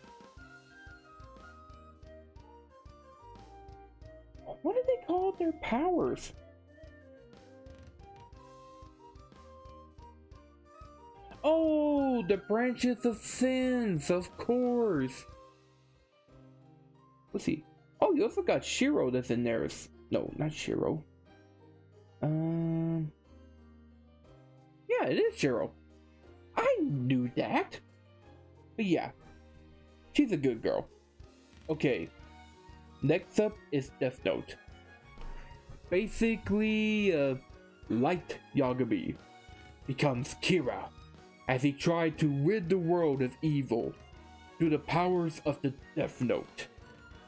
What do they call their powers? Oh, the branches of sins, of course. Let's see. Oh, you also got Shiro that's in there. No, not Shiro. Yeah, it is Shiro. I knew that. But yeah, she's a good girl. Okay, next up is Death Note. Basically, Light Yagami becomes Kira as he tried to rid the world of evil through the powers of the Death Note,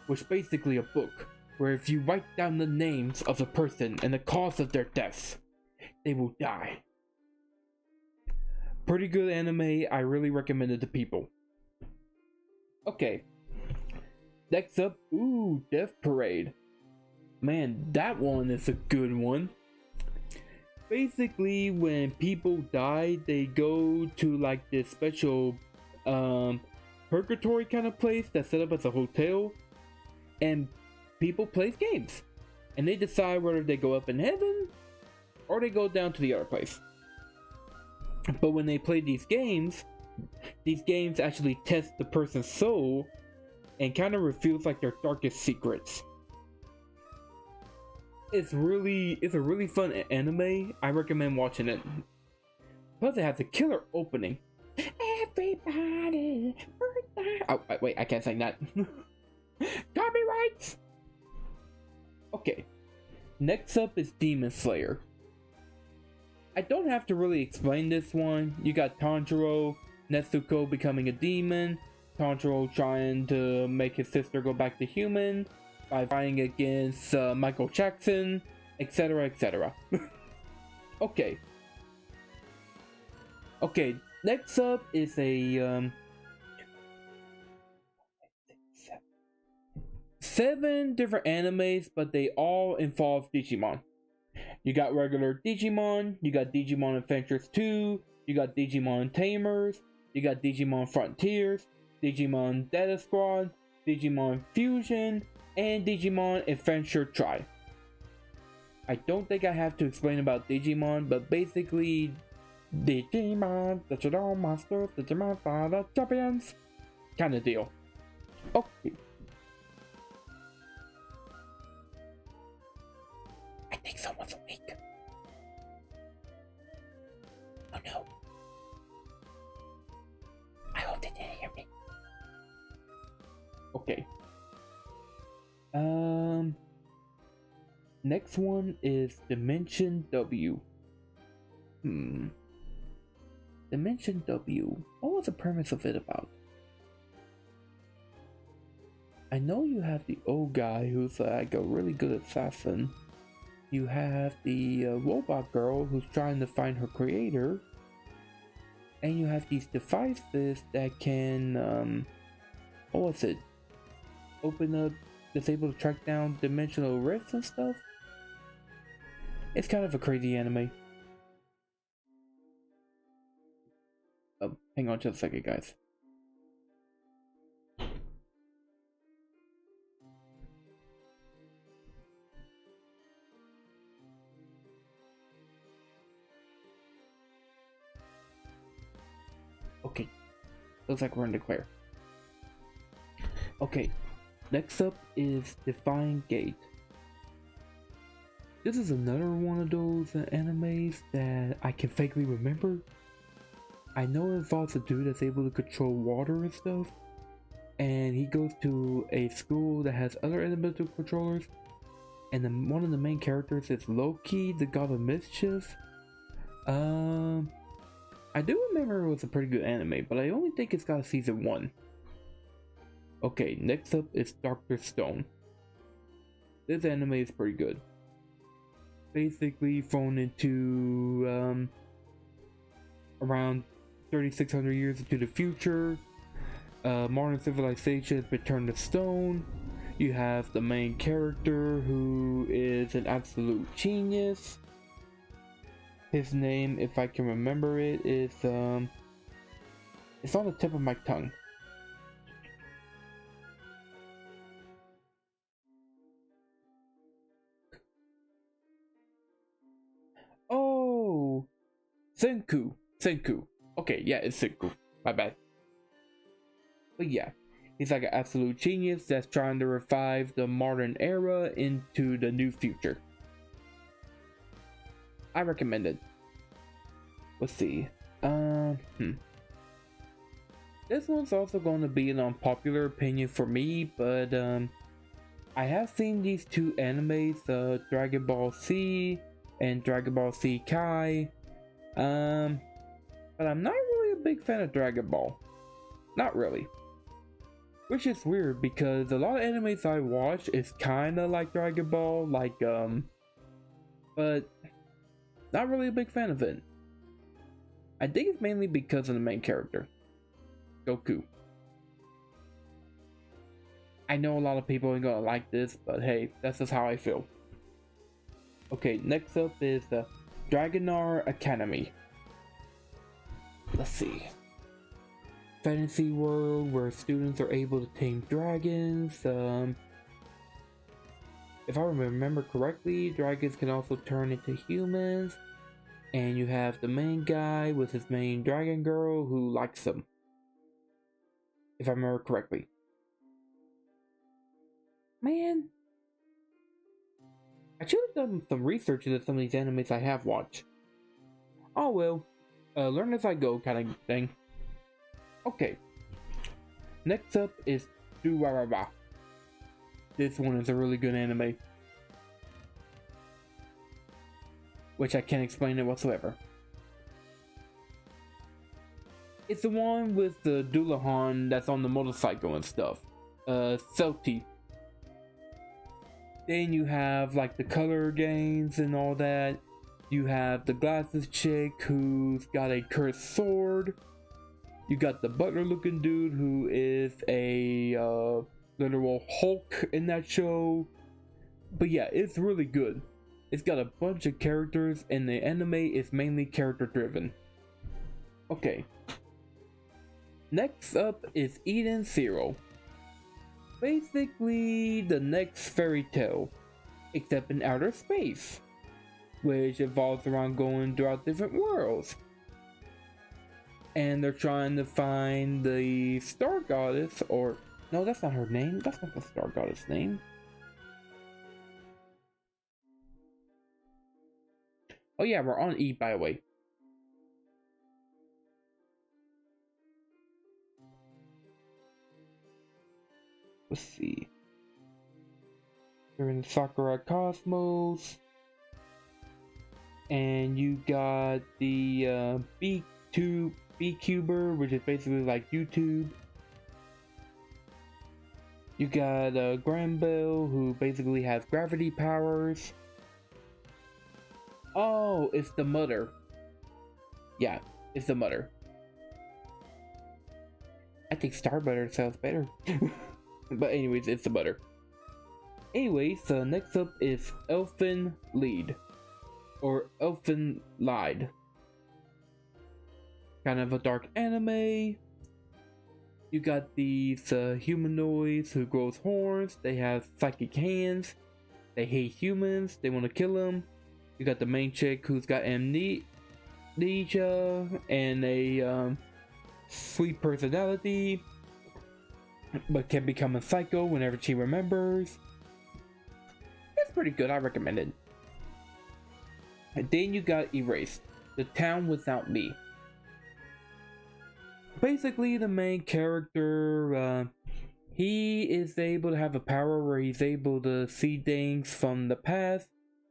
which is basically a book where if you write down the names of the person and the cause of their deaths, they will die. Pretty good anime, I really recommend it to people. Okay, next up, Death Parade. Man, that one is a good one. Basically, when people die, they go to like this special purgatory kind of place that's set up as a hotel, and people play games, and they decide whether they go up in heaven or they go down to the other place. But when they play these games actually test the person's soul and kind of reveals like their darkest secrets. It's a really fun anime. I recommend watching it. Plus it has a killer opening. Everybody. Oh wait, I can't sing that. Copyrights. Okay. Next up is Demon Slayer. I don't have to really explain this one. You got Tanjiro, Nezuko becoming a demon, Tanjiro trying to make his sister go back to human by fighting against Michael Jackson, etc, etc. Okay, next up is a 7 different animes, but they all involve Digimon. You got regular Digimon, you got Digimon Adventures 2, you got Digimon Tamers, you got Digimon Frontiers, Digimon Data Squad, Digimon Fusion, and Digimon Adventure Tri. I don't think I have to explain about Digimon, but basically, Digimon, Digital Monsters, Digimon are the champions, kind of deal. Okay. I think someone's awake. Oh no. I hope they didn't hear me. Okay. Next one is Dimension W. Dimension W. What was the premise of it about? I know you have the old guy who's like a really good assassin. You have the robot girl who's trying to find her creator. And you have these devices that can, what was it? Open up, that's able to track down dimensional rifts and stuff. It's kind of a crazy anime. Oh, hang on just a second, guys. Okay, looks like we're in the clear. Okay, next up is Defying Gate. This is another one of those animes that I can vaguely remember. I know it involves a dude that's able to control water and stuff, and he goes to a school that has other elemental controllers, and then one of the main characters is Loki, the god of mischief. I do remember it was a pretty good anime, but I only think it's got season 1. Okay, next up is Dr. Stone. This anime is pretty good. Basically thrown into around 3,600 years into the future. Modern civilization has been turned to stone. You have the main character who is an absolute genius. His name, if I can remember it, is it's on the tip of my tongue. Oh, Senku. Okay, yeah, it's Senku. My bad. But yeah, he's like an absolute genius that's trying to revive the modern era into the new future. I recommend it. Let's see. This one's also going to be an unpopular opinion for me, but I have seen these two animes, Dragon Ball Z and Dragon Ball Z Kai. But I'm not really a big fan of Dragon Ball. Not really. Which is weird because a lot of animes I watch is kind of like Dragon Ball, but not really a big fan of it. I think it's mainly because of the main character, Goku. I know a lot of people ain't gonna like this, but hey, that's just how I feel. Okay, next up is the Dragonar Academy. Let's see. Fantasy world where students are able to tame dragons. If I remember correctly, dragons can also turn into humans. And you have the main guy with his main dragon girl who likes him. If I remember correctly. Man, I should have done some research into some of these animes I have watched. Oh well, learn as I go kind of thing. Okay, next up is Durarara. This one is a really good anime, which I can't explain it whatsoever. It's the one with the Dullahan that's on the motorcycle and stuff. Celti. Then you have like the color games and all that. You have the glasses chick who's got a cursed sword. You got the butler looking dude who is a literal Hulk in that show. But yeah, it's really good. It's got a bunch of characters and the anime is mainly character driven. Okay. Next up is Eden Zero. Basically the next fairy tale, except in outer space, which involves around going throughout different worlds. And they're trying to find the star goddess, or no, that's not her name. That's not the star goddess name. Oh yeah, we're on E, by the way. Let's see. You're in Sakura Cosmos. And you got the B-Cuber, which is basically like YouTube. You got Granbell, who basically has gravity powers. Oh, it's the Mother. Yeah, it's the Mother. I think Star Butter sounds better. But anyways, it's the Mother. Anyways, next up is Elfen Lied. Or Elfen Lied. Kind of a dark anime. You got these humanoids who grows horns. They have psychic hands. They hate humans. They want to kill them. You got the main chick who's got amnesia and a sweet personality, but can become a psycho whenever she remembers. It's pretty good. I recommend it. And then you got Erased, the town without me. basically the main character, he is able to have a power where he's able to see things from the past,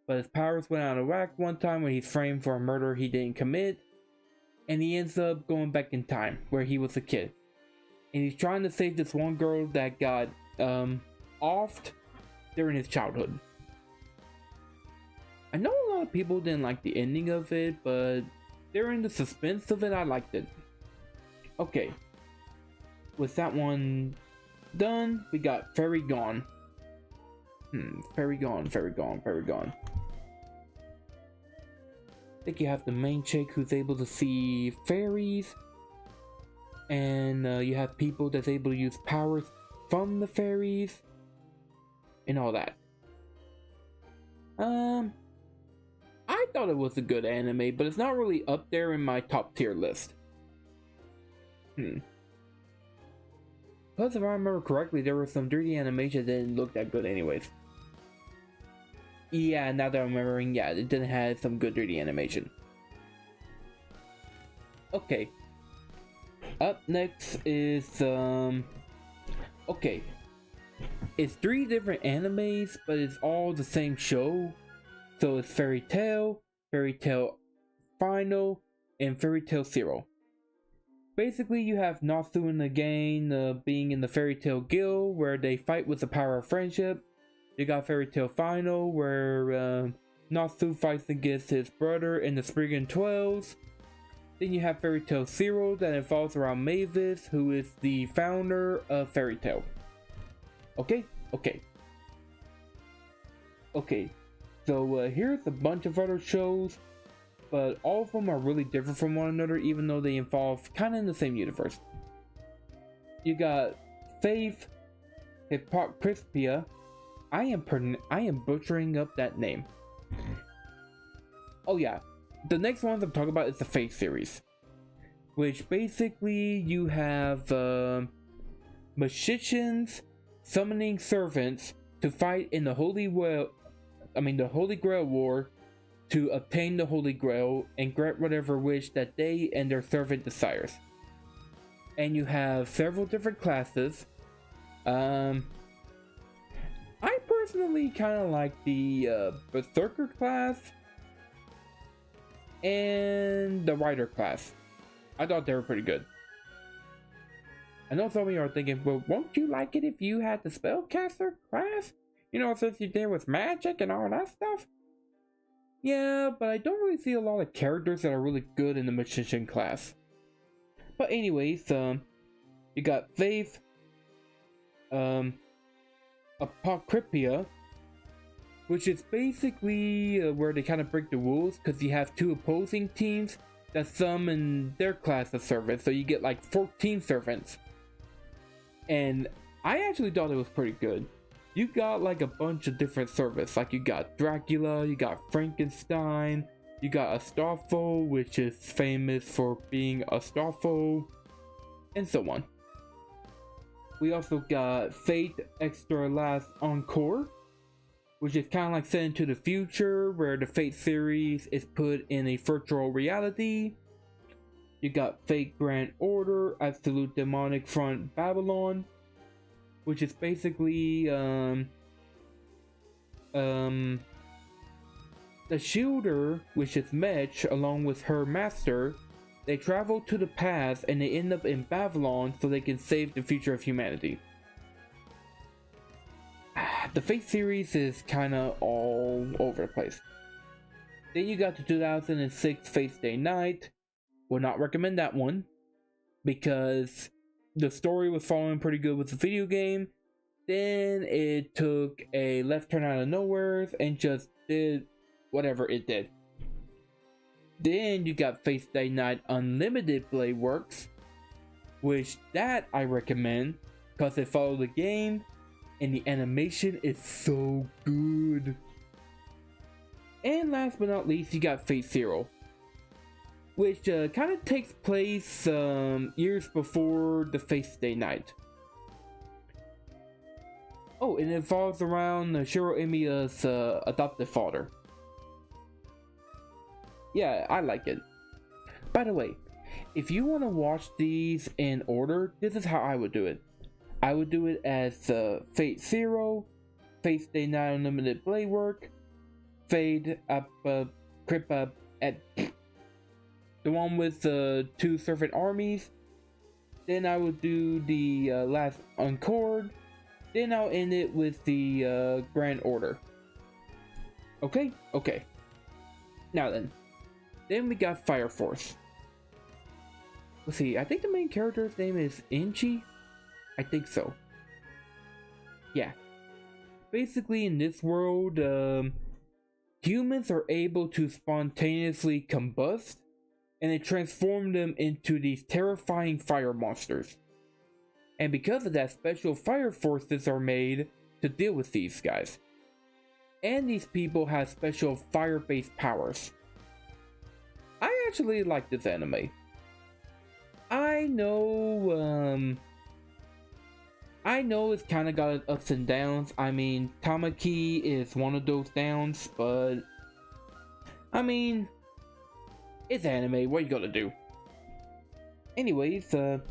but his powers went out of whack one time when he's framed for a murder he didn't commit, and he ends up going back in time where he was a kid, and he's trying to save this one girl that got offed during his childhood. I know a lot of people didn't like the ending of it, but during the suspense of it, I liked it. Okay, with that one done, we got Fairy Gone. Fairy Gone. I think you have the main chick who's able to see fairies, and you have people that's able to use powers from the fairies, and all that. I thought it was a good anime, but it's not really up there in my top tier list. Plus, if I remember correctly, there was some 3D animation that didn't look that good anyways. Yeah, now that I'm remembering, yeah, it didn't have some good 3D animation. Okay. Up next is, okay. It's 3 different animes, but it's all the same show. So it's Fairy Tail, Fairy Tail Final, and Fairy Tail Zero. Basically, you have Natsu and Again being in the Fairy Tail Guild, where they fight with the power of friendship. You got Fairy Tail Final, where Natsu fights against his brother in the Spriggan 12s. Then you have Fairy Tail Zero, that involves around Mavis, who is the founder of Fairy Tail. Okay. So here's a bunch of other shows, but all of them are really different from one another, even though they involve kind of in the same universe. You got Faith Hippocratia. I am butchering up that name. Oh yeah, the next ones I'm talking about is the Faith series, which basically you have magicians summoning servants to fight in the Holy Grail War to obtain the Holy Grail and grant whatever wish that they and their servant desires. And you have several different classes. I personally kind of like the Berserker class and the Rider class. I thought they were pretty good. I know some of you are thinking, well, won't you like it if you had the Spellcaster class? You know, since you did with magic and all that stuff? Yeah, but I don't really see a lot of characters that are really good in the Magician class. But anyways, you got Faith, Apocrypia, which is basically where they kind of break the rules, because you have 2 opposing teams that summon their class of servants, so you get like 14 servants. And I actually thought it was pretty good. You got like a bunch of different servants, like you got Dracula, you got Frankenstein, you got Astolfo, which is famous for being Astolfo, and so on. We also got Fate Extra Last Encore, which is kind of like set into the future, where the Fate series is put in a virtual reality. You got Fate Grand Order, Absolute Demonic Front Babylon, which is basically the Shielder, which is Mech, along with her master. They travel to the past and they end up in Babylon so they can save the future of humanity. The Fate series is kind of all over the place. Then you got the 2006 Fate Stay Night. Would not recommend that one, because the story was following pretty good with the video game. Then it took a left turn out of nowhere and just did whatever it did. Then you got Fate Stay Night Unlimited Blade Works, which that I recommend because it followed the game and the animation is so good. And last but not least, you got Fate Zero, which kind of takes place years before the Fate Stay Night. Oh, and it involves around Shiro Emiya's adoptive father. Yeah, I like it. By the way, If you want to watch these in order, this is how I would do it. I would do it as Fate Zero, Fate Stay Night Unlimited Blade Work, Fade up, Crip up at the one with the 2 Serpent Armies. Then I would do the last Uncord. Then I'll end it with the Grand Order. Okay? Okay. Now then. Then we got Fire Force. Let's see, I think the main character's name is Inchi? I think so. Yeah. Basically, in this world, humans are able to spontaneously combust, and it transforms them into these terrifying fire monsters. And because of that, special fire forces are made to deal with these guys. And these people have special fire-based powers. I actually like this anime. I know it's kind of got ups and downs. I mean, Tamaki is one of those downs, but I mean, it's anime. What you gonna do? Anyways, then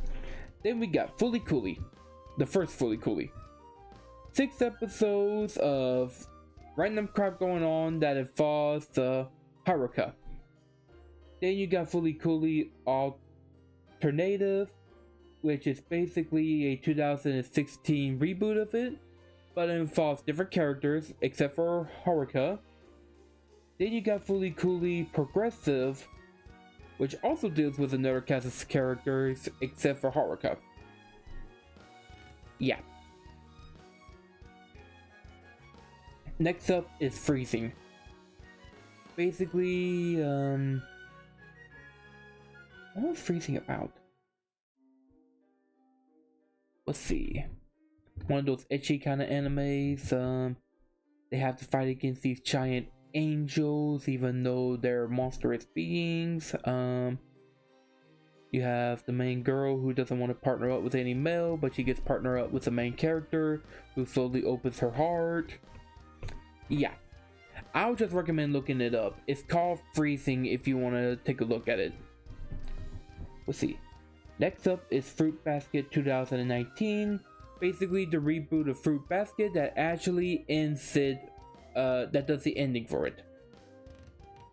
we got Fully Cooley, the first Fully Cooley. 6 episodes of random crap going on that involves Haruka. Then you got Fully Cooley Alternative, which is basically a 2016 reboot of it, but it involves different characters except for Haruka. Then you got Fully Cooley Progressive, which also deals with another cast of characters except for Haruka. Yeah. Next up is Freezing. Basically, what was Freezing about? Let's see. One of those ecchi kind of animes. They have to fight against these giant angels, even though they're monstrous beings. You have the main girl who doesn't want to partner up with any male, but she gets partnered up with the main character who slowly opens her heart. Yeah. I would just recommend looking it up. It's called Freezing if you want to take a look at it. Let's see. Next up is Fruit Basket 2019. Basically the reboot of Fruit Basket that actually ends it, that does the ending for it.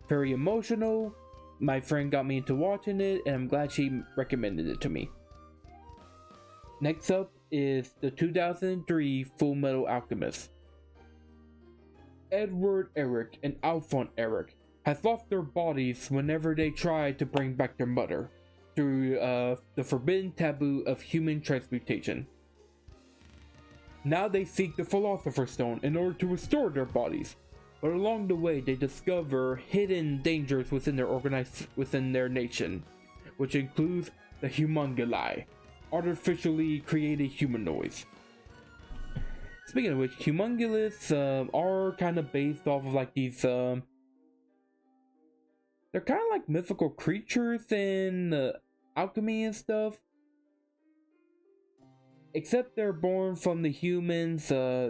Very emotional. My friend got me into watching it, and I'm glad she recommended it to me. Next up is the 2003 Full Metal Alchemist. Edward Eric and Alphonse Eric have lost their bodies whenever they try to bring back their mother through the forbidden taboo of human transmutation. Now they seek the Philosopher's Stone in order to restore their bodies, but along the way they discover hidden dangers within their nation, which includes the Humonguli, artificially created humanoids. Speaking of which, Humongulus are kind of based off of like these they're kind of like mythical creatures in alchemy and stuff. Except they're born from the humans, yeah,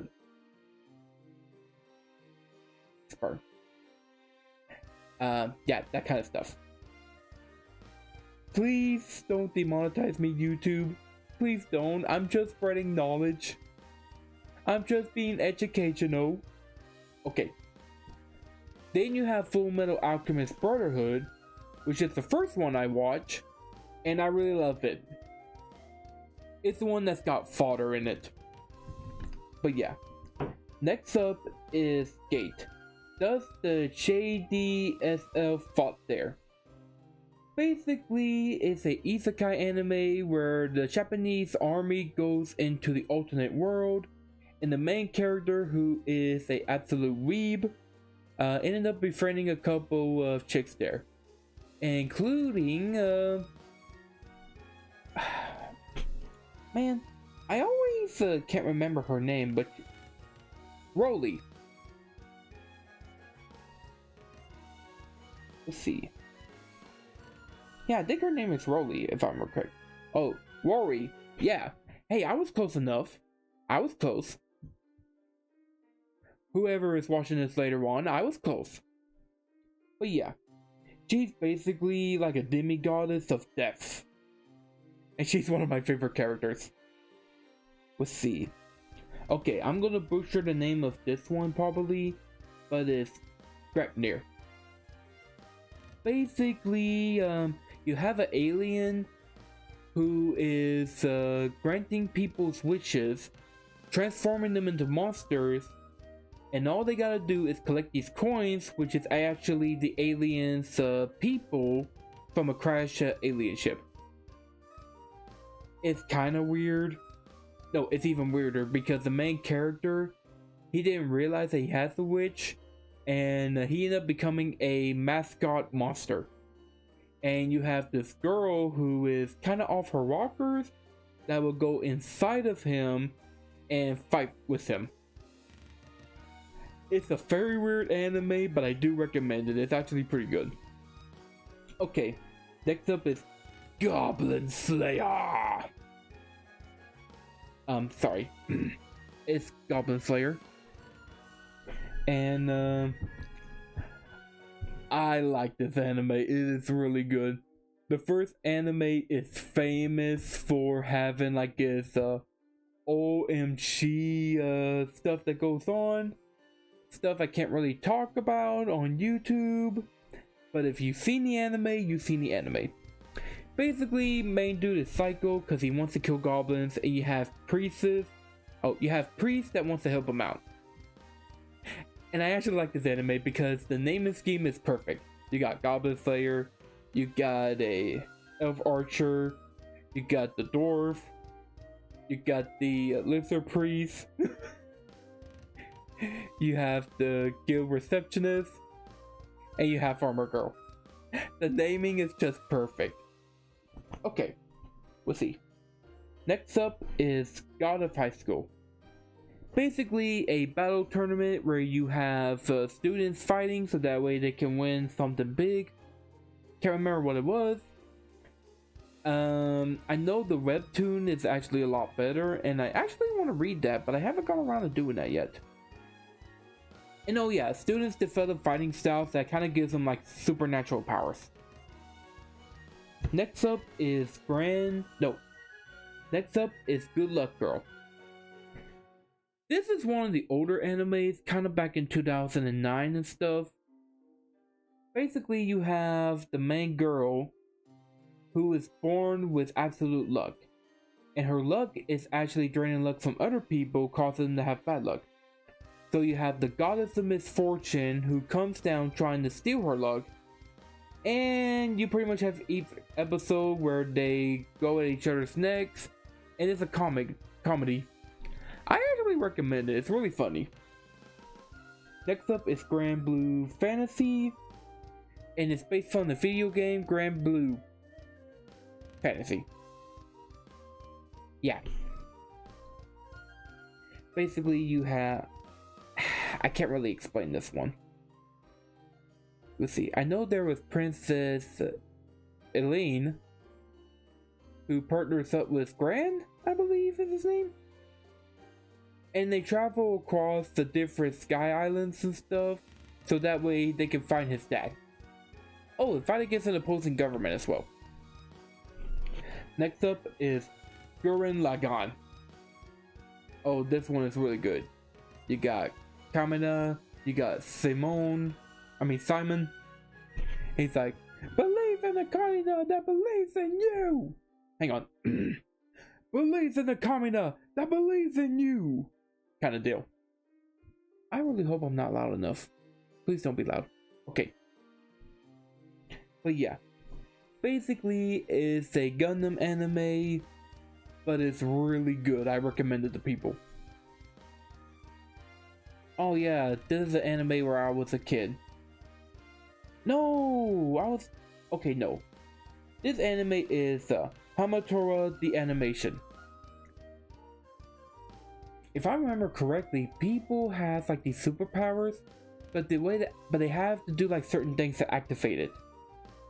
that kind of stuff. Please don't demonetize me, YouTube. Please don't. I'm just spreading knowledge. I'm just being educational. Okay. Then you have Full Metal Alchemist Brotherhood, which is the first one I watch, and I really love it. It's the one that's got fodder in it. But yeah. Next up is Gate. Does the JDSL fought there? Basically, it's a isekai anime where the Japanese army goes into the alternate world, and the main character, who is a absolute weeb, ended up befriending a couple of chicks there, including man, I always can't remember her name, but Roly. Let's see. Yeah, I think her name is Roly, if I'm correct. Oh, Rory. Yeah. Hey, I was close enough. I was close. Whoever is watching this later on, I was close. But yeah. she's basically like a demigoddess of death. And she's one of my favorite characters. Let's see. Okay, I'm gonna butcher the name of this one probably, but it's Grepnir. Basically, you have an alien who is granting people's wishes, transforming them into monsters, and all they gotta do is collect these coins, which is actually the aliens' people from a crashed alien ship. It's kind of weird. No, it's even weirder because the main character, he didn't realize that he has the witch, and he ended up becoming a mascot monster. And you have this girl who is kind of off her rockers that will go inside of him and fight with him. It's a very weird anime, but I do recommend it. It's actually pretty good. Okay, next up is Goblin Slayer. Sorry. It's Goblin Slayer. And I like this anime. It is really good. The first anime is famous for having like this OMG stuff that goes on. Stuff I can't really talk about on YouTube. But if you've seen the anime, you've seen the anime. Basically, main dude is psycho because he wants to kill goblins, and you have priests. Oh, you have priests that wants to help him out. And I actually like this anime because the naming scheme is perfect. You got Goblin Slayer, you got a elf archer, you got the dwarf, you got the lizard priest, you have the guild receptionist, and you have farmer girl. The naming is just perfect. Okay, we'll see. Next up is God of High School. Basically a battle tournament where you have students fighting so that way they can win something big. Can't remember what it was. I know the webtoon is actually a lot better, and I actually want to read that, but I haven't gone around to doing that yet. And oh yeah, students develop fighting styles that kind of gives them like supernatural powers. Next up is Next up is Good Luck Girl. This is one of the older animes, kind of back in 2009 and stuff. Basically, you have the main girl who is born with absolute luck. And her luck is actually draining luck from other people, causing them to have bad luck. So you have the goddess of misfortune who comes down trying to steal her luck. And you pretty much have each episode where they go at each other's necks. And it's a comedy. I actually recommend it. It's really funny. Next up is Grand Blue Fantasy. And it's based on the video game Grand Blue Fantasy. Yeah. Basically you have... I can't really explain this one. Let's see. I know there was Princess Elaine, who partners up with Gran, I believe is his name. And they travel across the different sky islands and stuff, so that way they can find his dad. Oh, and fight against an opposing government as well. Next up is Gurren Lagann. Oh, this one is really good. You got Kamina, you got Simon. He's like, believe in the Kamina that believes in you. Hang on. Believes in the Kamina that believes in you. Kind of deal. I really hope I'm not loud enough. Please don't be loud. Okay. But yeah. Basically, it's a Gundam anime, but it's really good. I recommend it to people. Oh yeah, this is an anime where I was a kid. No, okay, no. This anime is Hamatora the Animation. If I remember correctly, people have like these superpowers, but they have to do like certain things to activate it.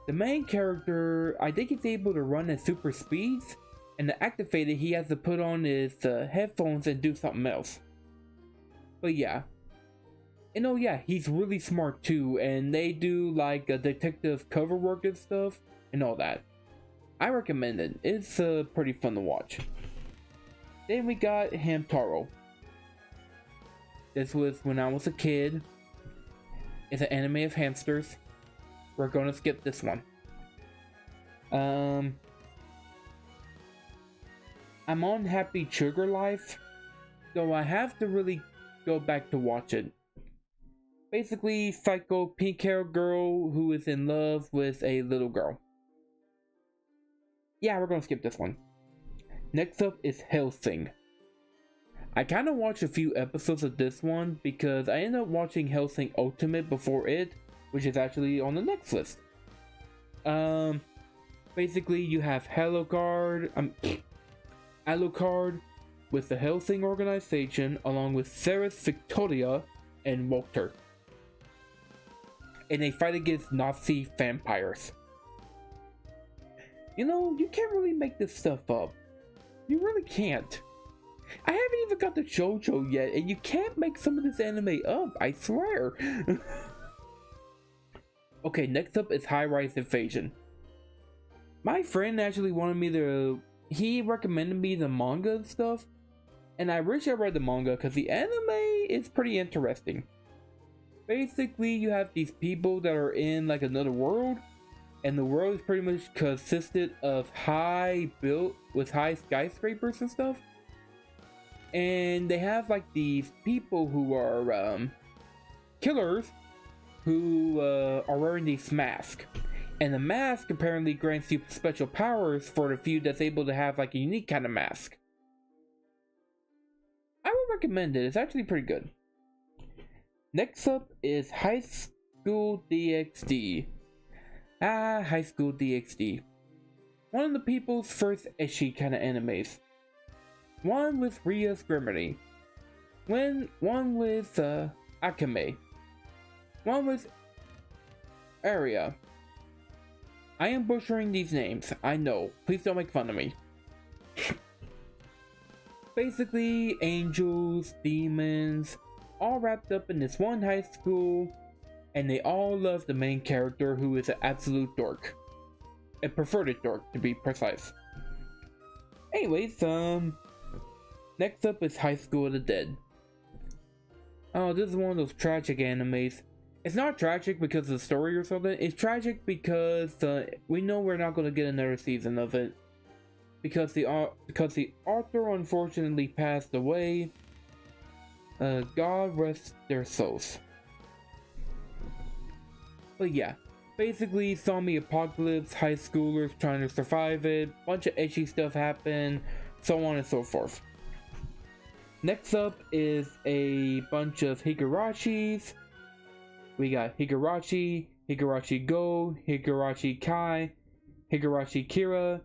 The main character, I think he's able to run at super speeds, and to activate it, he has to put on his headphones and do something else. But yeah, And oh yeah, he's really smart too, and they do like a detective cover work and stuff and all that. I recommend it. It's pretty fun to watch. Then we got Hamtaro. This was when I was a kid. It's an anime of hamsters. We're gonna skip this one. I'm on Happy Sugar Life, so I have to really go back to watch it. Basically, psycho pink hair girl who is in love with a little girl. Yeah, we're gonna skip this one. Next up is Hellsing. I kind of watched a few episodes of this one because I ended up watching Hellsing Ultimate before it, which is actually on the next list. Basically you have Alucard with the Hellsing organization along with Ceres, Victoria, and Walter. And they fight against Nazi vampires. You know, you can't really make this stuff up. You really can't. I haven't even got the JoJo yet, and you can't make some of this anime up, I swear. Okay, next up is High Rise Invasion. My friend actually wanted me to... He recommended me the manga and stuff, and I wish I read the manga because the anime is pretty interesting. Basically, you have these people that are in like another world, and the world is pretty much consisted of high skyscrapers and stuff. And they have like these people who are killers who are wearing these masks. And the mask apparently grants you special powers for the few that's able to have like a unique kind of mask. I would recommend it. It's actually pretty good. Next up is High School DxD. High School DxD. One of the people's first ecchi kind of animes. One with Ria Scriminy. One with Akame. One with Aria. I am butchering these names, I know. Please don't make fun of me. Basically, angels, demons, all wrapped up in this one high school, and they all love the main character who is an absolute dork. A perverted dork, to be precise. Anyways, next up is High School of the Dead. Oh, this is one of those tragic animes. It's not tragic because of the story or something. It's tragic because we know we're not going to get another season of it. Because the author unfortunately passed away. God rest their souls. But yeah, basically zombie apocalypse, high schoolers trying to survive it, bunch of ecchi stuff happen, so on and so forth. Next up is a bunch of Higarashis. We got Higurashi, Higurashi Go, Higurashi Kai, Higurashi Kira,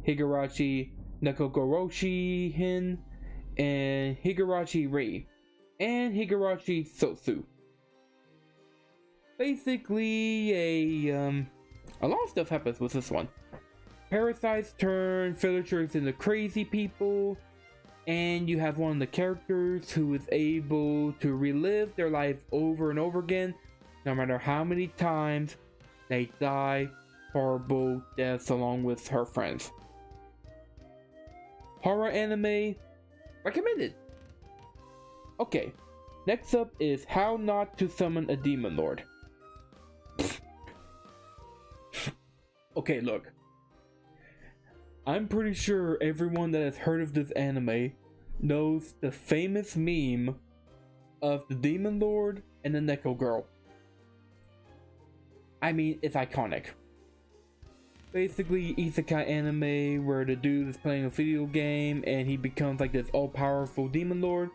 Higurashi Nakogoroshi Hin, and Higurashi Rei, and Higurashi Sosu. Basically, a lot of stuff happens with this one. Parasites turn villagers into crazy people, and you have one of the characters who is able to relive their life over and over again, no matter how many times they die horrible deaths along with her friends. Horror anime, recommended. Okay, next up is How Not to Summon a Demon Lord. Okay, look. I'm pretty sure everyone that has heard of this anime knows the famous meme of the Demon Lord and the Neko Girl. I mean, it's iconic. Basically, isekai anime where the dude is playing a video game and he becomes like this all-powerful Demon Lord,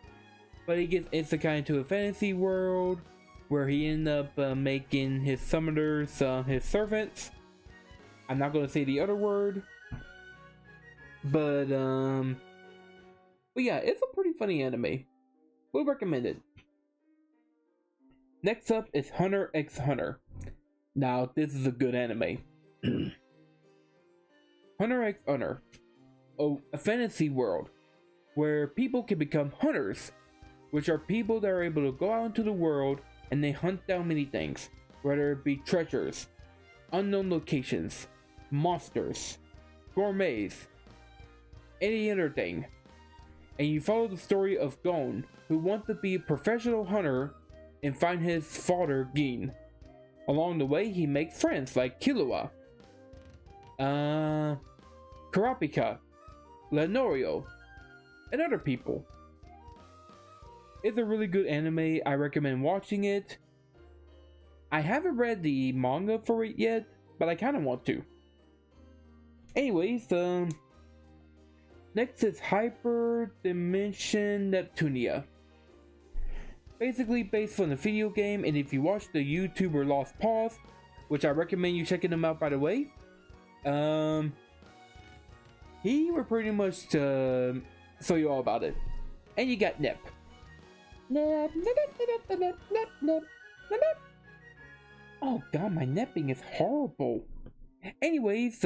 but he gets isekai into a fantasy world where he ends up making his summoners his servants. I'm not gonna say the other word, but yeah, it's a pretty funny anime. We'll recommend it. Next up is Hunter x Hunter. Now, this is a good anime. Hunter x Hunter. Oh, a fantasy world where people can become hunters which are people that are able to go out into the world and they hunt down many things, whether it be treasures, unknown locations, monsters, gourmets, any other thing. And you follow the story of Gon, who wants to be a professional hunter and find his father, Gin. Along the way, he makes friends like Killua, Kurapika, Lenorio, and other people. It's a really good anime. I recommend watching it. I haven't read the manga for it yet, but I kind of want to. Anyways, next is Hyper Dimension Neptunia. Basically based on the video game, and if you watch the YouTuber Lost Pause, which I recommend you checking him out by the way, he will pretty much show you all about it. And you got Nep. Oh god, my nepping is horrible. Anyways,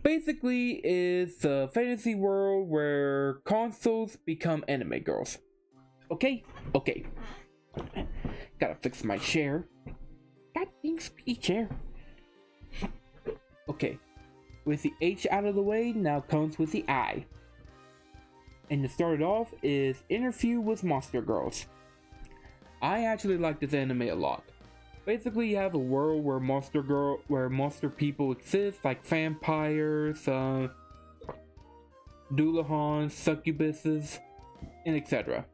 basically it's a fantasy world where consoles become anime girls. Okay? Okay. Gotta fix my chair. God dang squeaky chair. Okay. With the H out of the way, now comes with the I. And to start it off is Interview with Monster Girls. I actually like this anime a lot. Basically, you have a world where monster people exist, like vampires, Duergons, succubuses, and etc.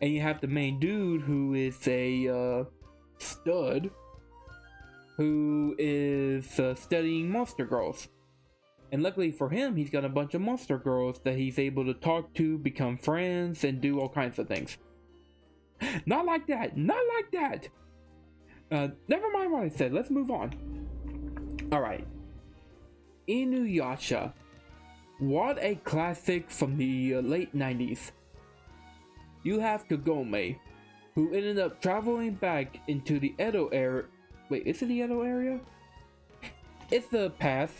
And you have the main dude who is a stud who is studying monster girls. And luckily for him, he's got a bunch of monster girls that he's able to talk to, become friends, and do all kinds of things. Not like that! Not like that! Never mind what I said, let's move on. Alright. Inuyasha. What a classic from the late 90s. You have Kagome, who ended up traveling back into the Edo area. Wait, is it the Edo area? It's the past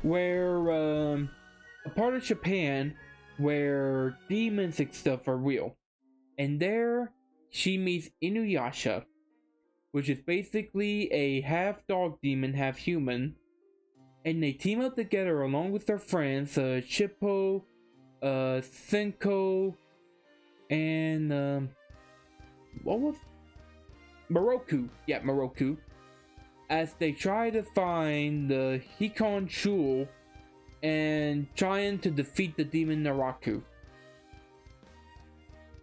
where a part of Japan where demons and stuff are real. And there she meets Inuyasha, which is basically a half dog demon, half human. And they team up together along with their friends, Chippo, Senko, and what was Moroku? Yeah, Moroku. As they try to find the Hikon Shul and trying to defeat the demon Naraku.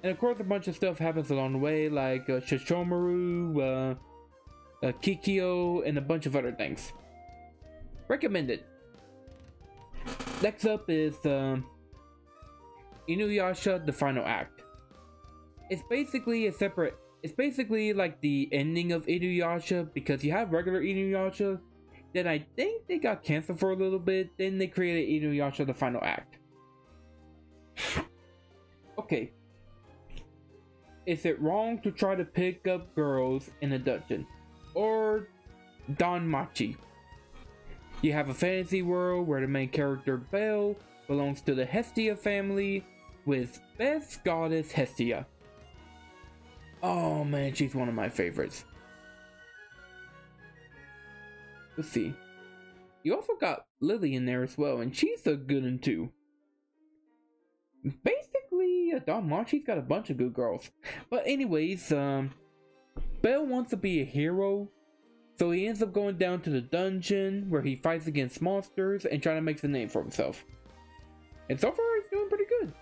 And of course a bunch of stuff happens along the way, like Shishomaru, Kikyo, and a bunch of other things. Recommended. Next up is Inuyasha, the Final Act. It's basically like the ending of Inuyasha, because you have regular Inuyasha, then I think they got canceled for a little bit, then they created Inuyasha, the Final Act. Okay. Is it wrong to try to pick up girls in a dungeon? Or Danmachi? You have a fantasy world where the main character Belle belongs to the Hestia family with best goddess Hestia. Oh man, she's one of my favorites. Let's see. You also got Lily in there as well, and she's a good one too. Basically, Danmachi's got a bunch of good girls. But anyways, Belle wants to be a hero, so he ends up going down to the dungeon where he fights against monsters and trying to make a name for himself. And so far, he's doing pretty good.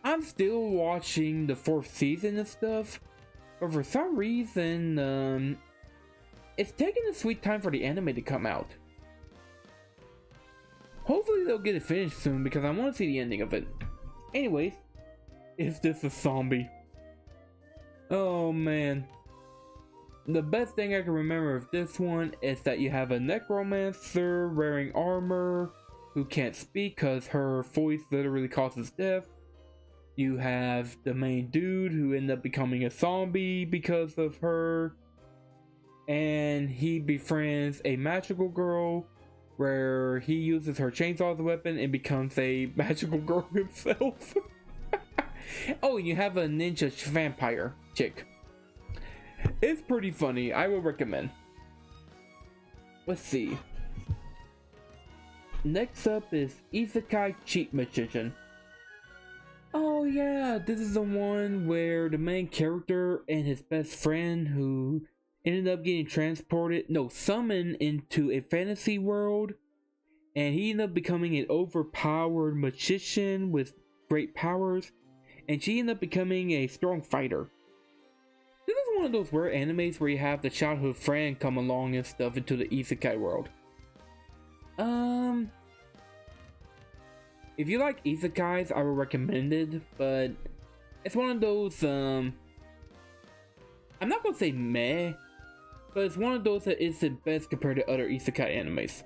I'm still watching the 4th season and stuff, but for some reason, it's taking a sweet time for the anime to come out. Hopefully they'll get it finished soon, because I want to see the ending of it. Anyways, is this a zombie? Oh man. The best thing I can remember of this one is that you have a necromancer wearing armor who can't speak because her voice literally causes death. You have the main dude who ended up becoming a zombie because of her. And he befriends a magical girl where he uses her chainsaw as a weapon and becomes a magical girl himself. Oh, and you have a ninja vampire chick. It's pretty funny. I will recommend. Let's see. Next up is Isekai Cheat Magician. Oh yeah, this is the one where the main character and his best friend who ended up getting summoned into a fantasy world, and he ended up becoming an overpowered magician with great powers, and she ended up becoming a strong fighter. This is one of those rare animes where you have the childhood friend come along and stuff into the isekai world. If you like isekais, I would recommend it, but it's one of those, I'm not gonna say meh, but it's one of those that isn't best compared to other isekai animes.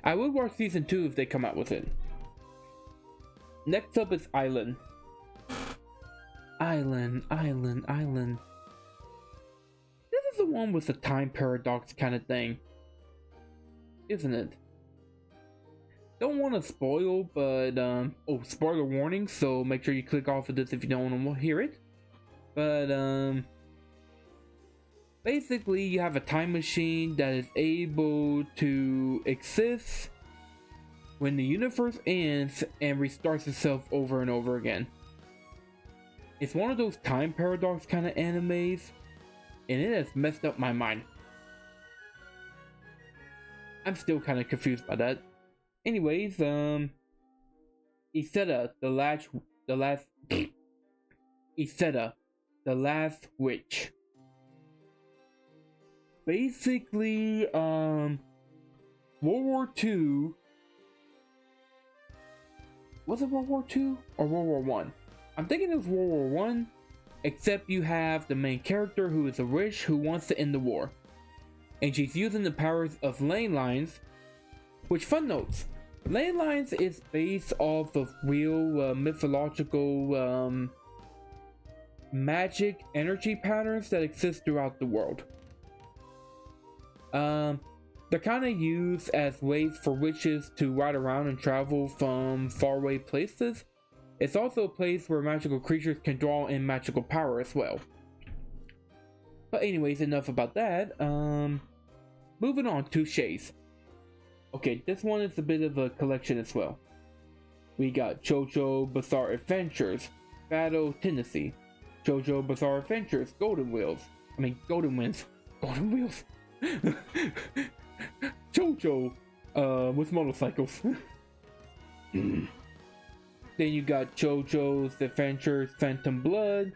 I would watch season 2 if they come out with it. Next up is Island. Island. This is the one with the time paradox kind of thing, isn't it? Don't want to spoil, but oh, spoiler warning, so make sure you click off of this if you don't want to hear it. But basically you have a time machine that is able to exist when the universe ends and restarts itself over and over again. It's one of those time paradox kind of animes, and it has messed up my mind. I'm still kind of confused by that. Anyways, Isetta, Isetta, the last witch. Basically, World War II. Was it World War II or World War One? I'm thinking it was World War One, except you have the main character who is a witch who wants to end the war, and she's using the powers of ley lines. Which, fun notes, ley lines is based off of real mythological magic energy patterns that exist throughout the world. They're kind of used as ways for witches to ride around and travel from faraway places. It's also a place where magical creatures can draw in magical power as well. But anyways, enough about that. Moving on to Shades. Okay, this one is a bit of a collection as well. We got JoJo Bizarre Adventures, Battle Tennessee, JoJo Bizarre Adventures, Golden Wheels. Golden Wheels. JoJo, with motorcycles. Then you got JoJo's Adventures Phantom Blood,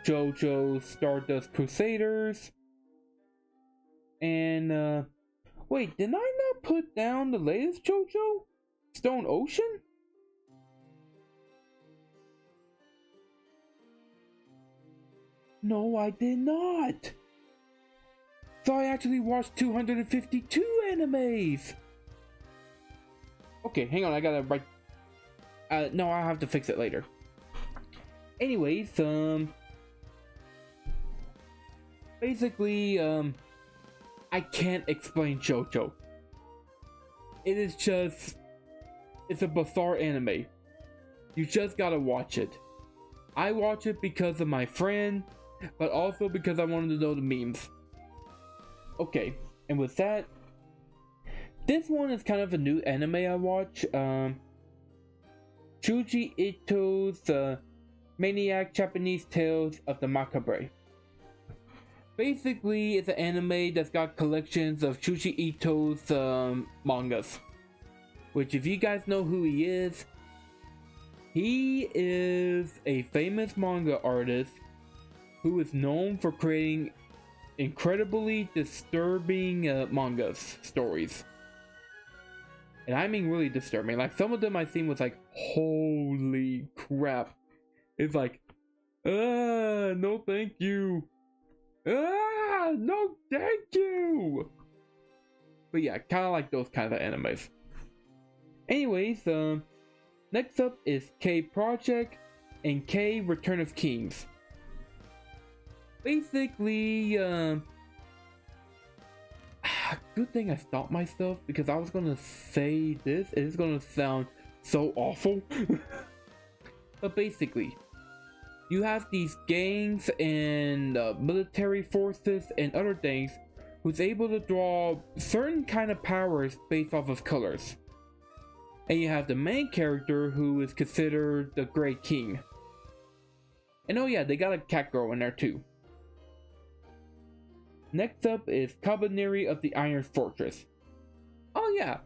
JoJo's Stardust Crusaders, and wait, did I not put down the latest JoJo? Stone Ocean? No, I did not. So I actually watched 252 animes. Okay, hang on, I gotta write. No, I'll have to fix it later. Anyways, basically, I can't explain JoJo. It is just, it's a bizarre anime. You just gotta watch it. I watch it because of my friend, but also because I wanted to know the memes. Okay, and with that, this one is kind of a new anime I watch. Shuji Ito's Maniac Japanese Tales of the Macabre. Basically, it's an anime that's got collections of Shuji Ito's mangas. Which, if you guys know who he is a famous manga artist who is known for creating incredibly disturbing mangas stories. And I mean really disturbing. Like, some of them I seen was like, holy crap. It's like, no thank you. No thank you. But yeah, kind of like those kind of animes. Anyways, next up is K Project and K Return of Kings. Basically, good thing I stopped myself, because I was gonna say this, it is gonna sound so awful. But basically, you have these gangs and military forces and other things who's able to draw certain kind of powers based off of colors. And you have the main character who is considered the Great King. And oh yeah, they got a cat girl in there too. Next up is Kabaneri of the Iron Fortress. Oh yeah,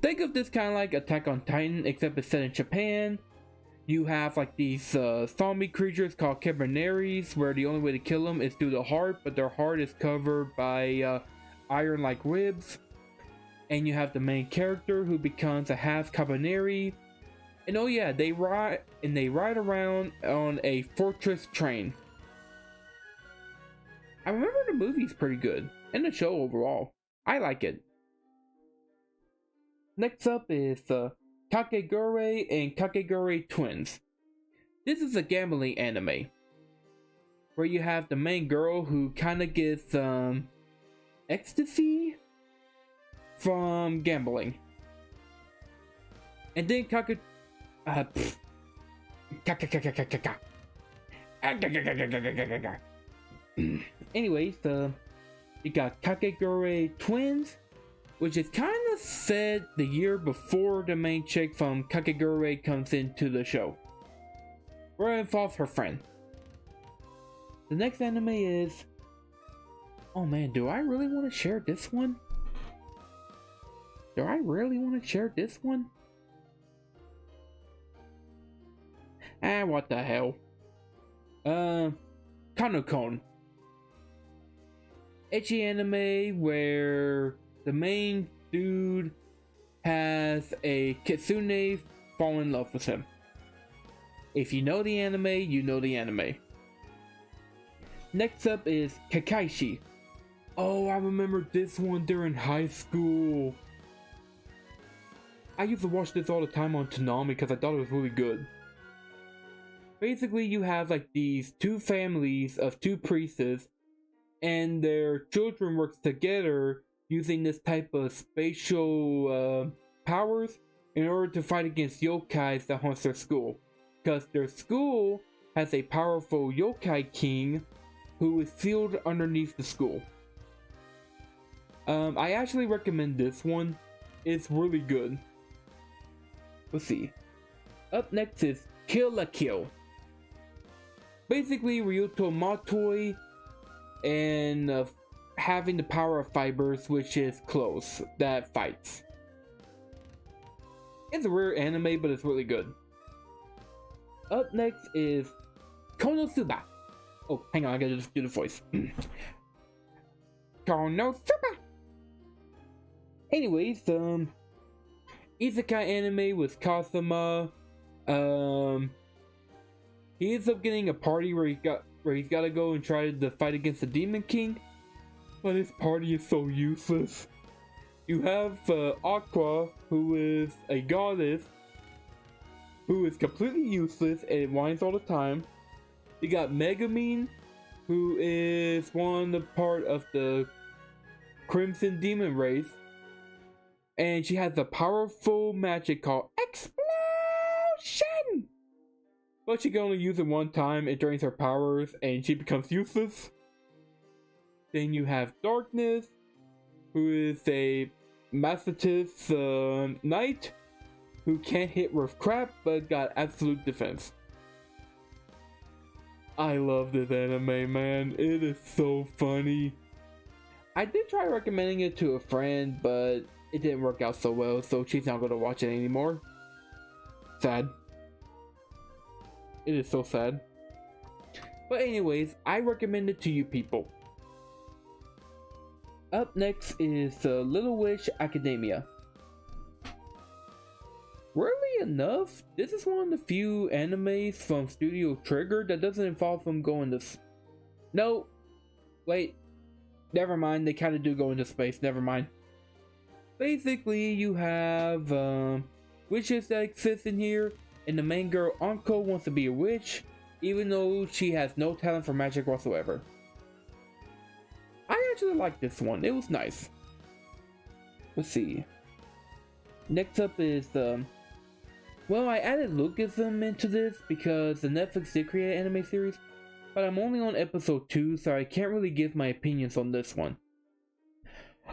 think of this kind of like Attack on Titan, except it's set in Japan. You have like these zombie creatures called Kabaneris, where the only way to kill them is through the heart, but their heart is covered by iron-like ribs. And you have the main character who becomes a half Kabaneri. And oh yeah, they ride around on a fortress train. I remember the movie's pretty good, and the show overall. I like it. Next up is Kakegurui and Kakegurui Twins. This is a gambling anime, where you have the main girl who kind of gets ecstasy from gambling. And then anyways, you got Kakegurui Twins, which is kind of set the year before the main chick from Kakegurui comes into the show, where it involves her friend. The next anime is... oh man, do I really want to share this one? Do I really want to share this one? What the hell? Kanokon. Ecchi anime where the main dude has a kitsune fall in love with him. If you know the anime, you know the anime. Next up is Kakaishi. Oh, I remember this one during high school. I used to watch this all the time on Toonami because I thought it was really good. Basically, you have like these two families of two priests, and their children work together using this type of spatial powers in order to fight against yokais that haunts their school. Because their school has a powerful yokai king who is sealed underneath the school. I actually recommend this one. It's really good. Let's see. Up next is Kill la Kill. Basically, Ryuto Matoi and having the power of fibers, which is clothes that fights. It's a rare anime, but it's really good. Up next is Konosuba. Oh, hang on, I gotta just do the voice. Konosuba! Anyways, Isekai anime with Kazuma. He ends up getting a party where he's got to go and try to fight against the Demon King, but his party is so useless. You have Aqua, who is a goddess, who is completely useless and whines all the time. You got Megumin, who is part of the Crimson Demon race, and she has a powerful magic called Explosion! But she can only use it one time, it drains her powers, and she becomes useless. Then you have Darkness, who is a Macetous knight, who can't hit with crap, but got absolute defense. I love this anime, man. It is so funny. I did try recommending it to a friend, but it didn't work out so well, so she's not going to watch it anymore. Sad. It is so sad. But anyways, I recommend it to you people. Up next is Little Witch Academia. Weirdly enough, this is one of the few animes from Studio Trigger that doesn't involve them going to... No! Wait. Never mind, they kind of do go into space, never mind. Basically, you have witches that exist in here, and the main girl, Anko, wants to be a witch, even though she has no talent for magic whatsoever. I actually like this one, it was nice. Let's see. Next up is Well, I added Lucasm into this because the Netflix did create an anime series, but I'm only on episode 2, so I can't really give my opinions on this one.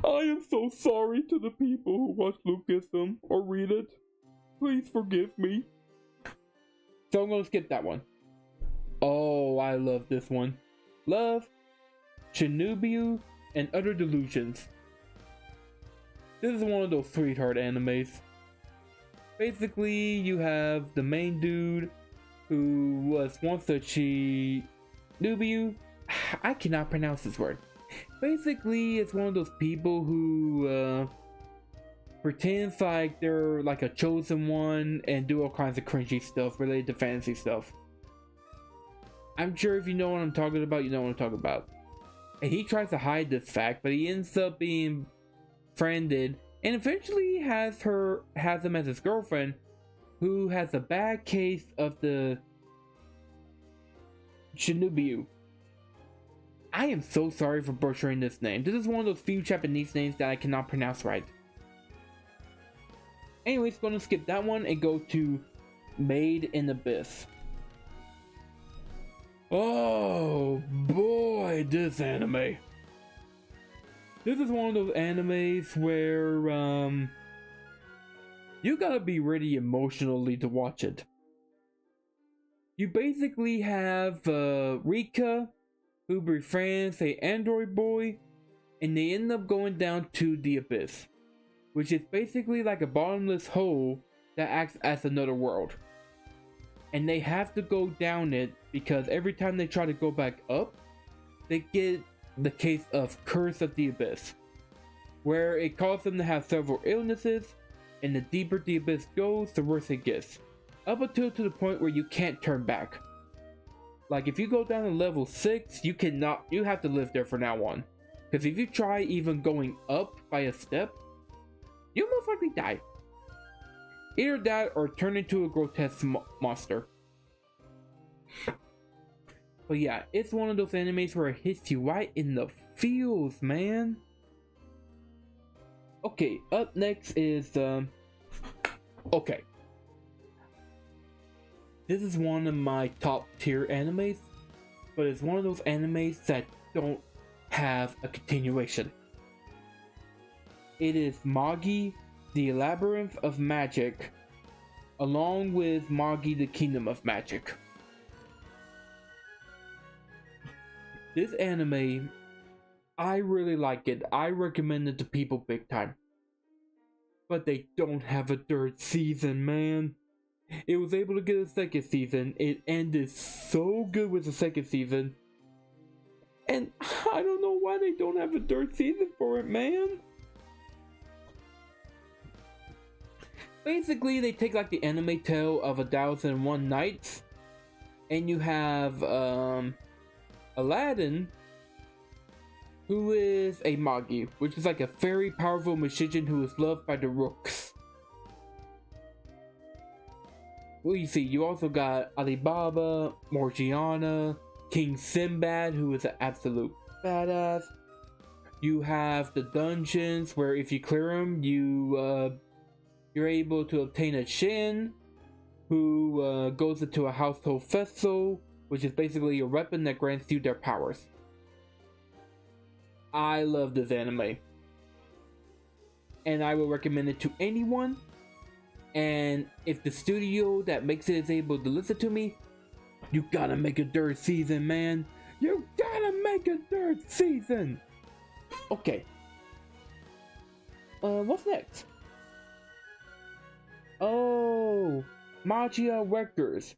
I am so sorry to the people who watch Lucasm or read it. Please forgive me. So I'm gonna skip that one. Oh, I love this one. Love, Shinobu, and Utter Delusions. This is one of those sweetheart animes. Basically, you have the main dude who was once a Shinobu. I cannot pronounce this word. Basically, it's one of those people who pretends like they're like a chosen one and do all kinds of cringy stuff related to fantasy stuff. I'm sure if you know what I'm talking about, you know what I'm talking about. And he tries to hide this fact, but he ends up being friended and eventually has him as his girlfriend, who has a bad case of the Shinobu. I am so sorry for butchering this name. This is one of those few Japanese names that I cannot pronounce right. Anyways, gonna skip that one and go to Made in Abyss. Oh boy, this anime. This is one of those animes where you gotta be ready emotionally to watch it. You basically have Rika, who befriends a android boy, and they end up going down to the abyss, which is basically like a bottomless hole that acts as another world. And they have to go down it because every time they try to go back up, they get the case of Curse of the Abyss, where it causes them to have several illnesses, and the deeper the abyss goes, the worse it gets. Up until to the point where you can't turn back. Like if you go down to level 6, you have to live there from now on. Because if you try even going up by a step, you'll most likely die. Either that or turn into a grotesque monster. But yeah, it's one of those animes where it hits you right in the feels, man. Okay, up next is okay. This is one of my top tier animes, but it's one of those animes that don't have a continuation. It is Magi, the Labyrinth of Magic, along with Magi, the Kingdom of Magic. This anime, I really like it. I recommend it to people big time. But they don't have a third season, man. It was able to get a second season. It ended so good with the second season. And I don't know why they don't have a third season for it, man. Basically, they take like the anime tale of 1001 Nights, and you have Aladdin, who is a Magi, which is like a very powerful magician who is loved by the rooks. Well, you see, you also got Alibaba, Morgiana, King Sinbad, who is an absolute badass. You have the dungeons where if you clear them, you're able to obtain a Shin, who goes into a household vessel, which is basically a weapon that grants you their powers. I love this anime, and I will recommend it to anyone. And if the studio that makes it is able to listen to me, you gotta make a third season, man. You gotta make a third season. Okay. What's next? Oh, Magia Records,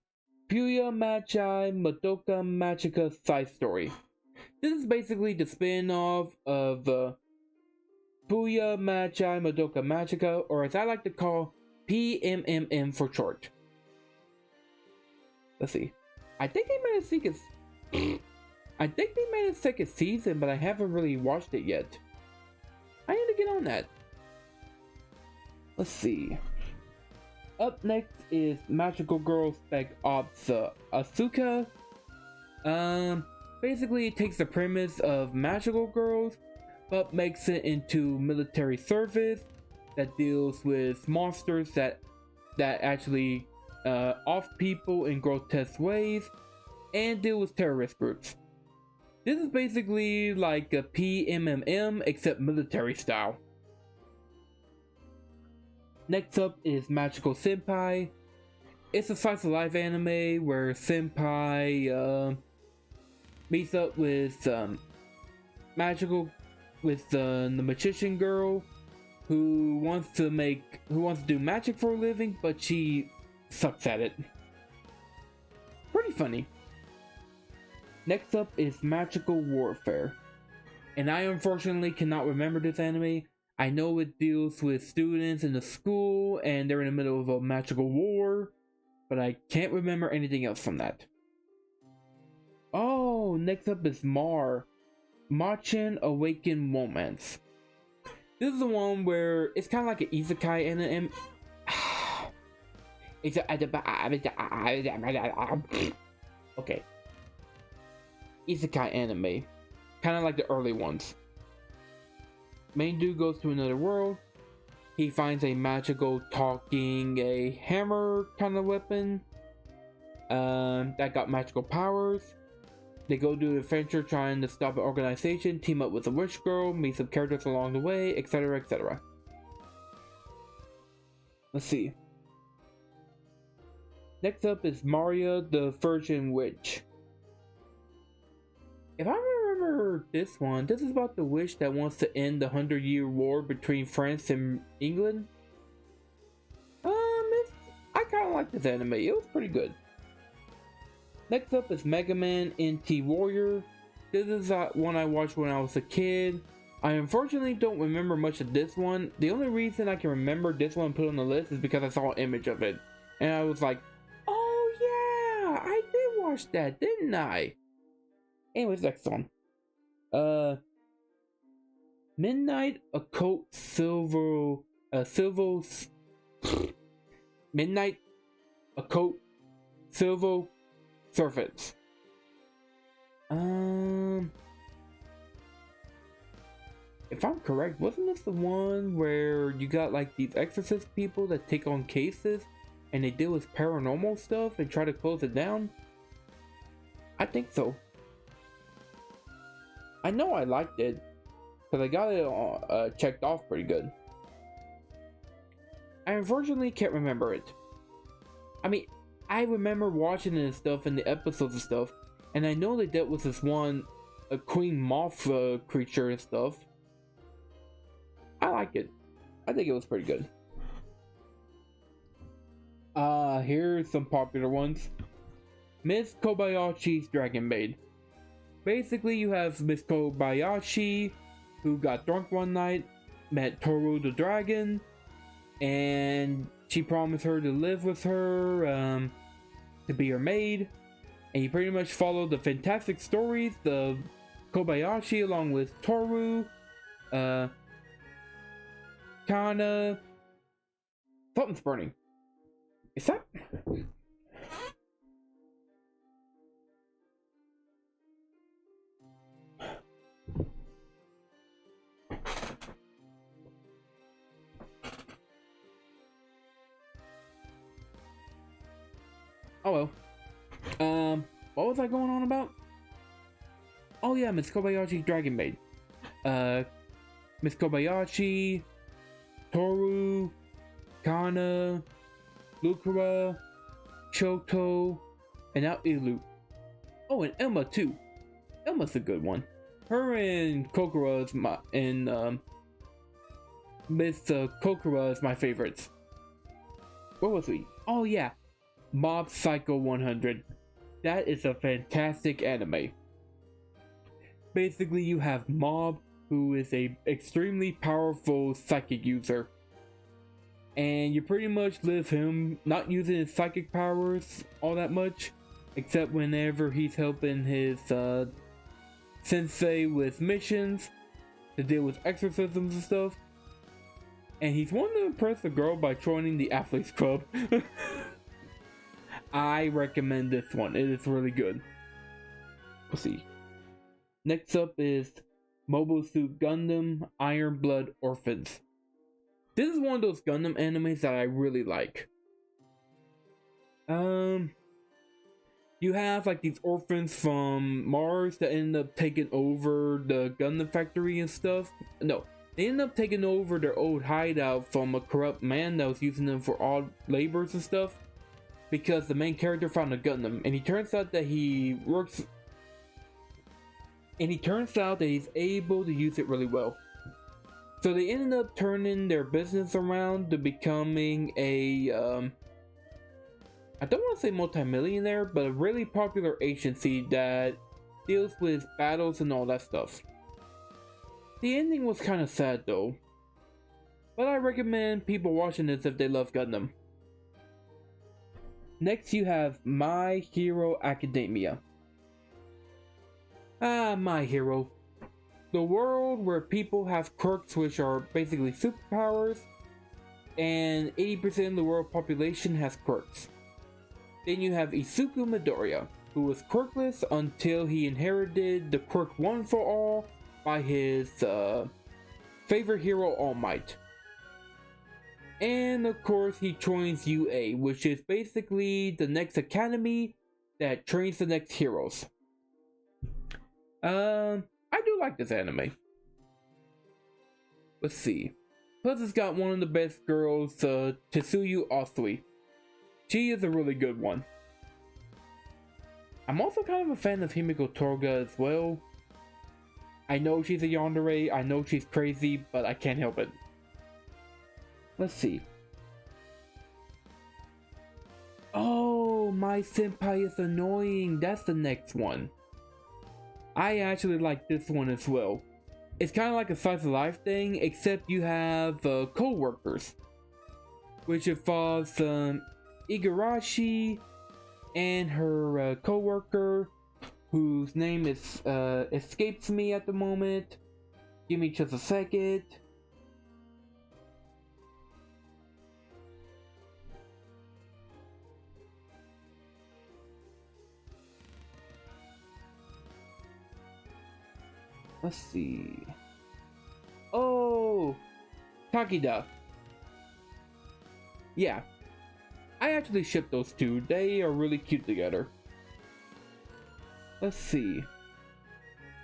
Puya Magi Madoka Magica side story. This is basically the spin-off of Puya Magi Madoka Magica, or as I like to call PMMM for short. Let's see. I think they made a second season, but I haven't really watched it yet. I need to get on that. Let's see. Up next is Magical Girl Spec Ops Asuka. Basically it takes the premise of magical girls, but makes it into military service that deals with monsters that that actually off people in grotesque ways and deal with terrorist groups. This is basically like a PMMM except military style. Next up is Magical Senpai. It's a slice of life anime where Senpai meets up with the magician girl who wants to do magic for a living, but she sucks at it. Pretty funny. Next up is Magical Warfare, and I unfortunately cannot remember this anime. I know it deals with students in a school and they're in the middle of a magical war, but I can't remember anything else from that. Oh, next up is Machin Awaken Romance. This is the one where it's kind of like an isekai anime. Okay. Isekai anime. Kind of like the early ones. Main dude goes to another world. He finds a magical talking, a hammer kind of weapon. That got magical powers. They go do an adventure trying to stop an organization, team up with a witch girl, meet some characters along the way, etc, etc. Let's see. Next up is Maria the Virgin Witch. If I remember this one, this is about the witch that wants to end the 100-year war between France and England. I kind of like this anime. It was pretty good. Next up is Mega Man NT Warrior. This is one I watched when I was a kid. I unfortunately don't remember much of this one. The only reason I can remember this one put on the list is because I saw an image of it. And I was like, oh yeah, I did watch that, didn't I? Anyways, next one. Midnight Occult Midnight Occult Silver Servants. If I'm correct, wasn't this the one where you got like these exorcist people that take on cases and they deal with paranormal stuff and try to close it down? I think so. I know I liked it because I got it checked off pretty good. I unfortunately can't remember it. I mean, I remember watching it and stuff and the episodes and stuff, and I know they dealt with this one, a Queen Moth creature and stuff. I like it. I think it was pretty good. Here's some popular ones. Miss Kobayashi's Dragon Maid. Basically, you have Miss Kobayashi, who got drunk one night, met Toru the dragon, and she promised her to live with her, to be her maid. And you pretty much follow the fantastic stories of Kobayashi along with Toru, Kana. Something's burning. Is that? Oh well. What was I going on about? Oh yeah, Miss Kobayashi Dragon Maid. Miss Kobayashi, Toru, Kana, Lucra, Shoto, and now Ilu. Oh, and Emma too. Emma's a good one. Her and Kokura is Miss Kokura is my favorites. Where was we? Oh yeah, Mob Psycho 100. That is a fantastic anime. Basically, you have Mob, who is a extremely powerful psychic user, and you pretty much live him not using his psychic powers all that much, except whenever he's helping his sensei with missions to deal with exorcisms and stuff. And he's wanting to impress a girl by joining the Athletes Club. I recommend this one. It is really good. We'll see. Next up is Mobile Suit Gundam Iron Blood Orphans. This is one of those Gundam animes that I really like. Um, you have like these orphans from Mars that end up taking over the Gundam factory and stuff. No, they end up taking over their old hideout from a corrupt man that was using them for odd labors and stuff. Because the main character found a Gundam, and he turns out that he works, and he turns out that he's able to use it really well. So they ended up turning their business around to becoming a, I don't want to say multi-millionaire, but a really popular agency that deals with battles and all that stuff. The ending was kind of sad though, but I recommend people watching this if they love Gundam. Next you have My Hero Academia. My Hero. The world where people have quirks, which are basically superpowers, and 80% of the world population has quirks. Then you have Isuku Midoriya, who was quirkless until he inherited the quirk One for All by his favorite hero, All Might. And of course he joins UA, which is basically the next academy that trains the next heroes. I do like this anime. Let's see. Plus it's got one of the best girls, Tetsuyu Asui. She is a really good one. I'm also kind of a fan of Himiko Toga as well. I know she's a yandere, I know she's crazy, but I can't help it. Let's see. Oh, My Senpai is Annoying. That's the next one. I actually like this one as well. It's kind of like a slice of life thing, except you have co-workers, which involves Igarashi and her co-worker, whose name is escapes me at the moment. Give me just a second. Let's see. Oh, Takida. Yeah, I actually ship those two. They are really cute together. Let's see.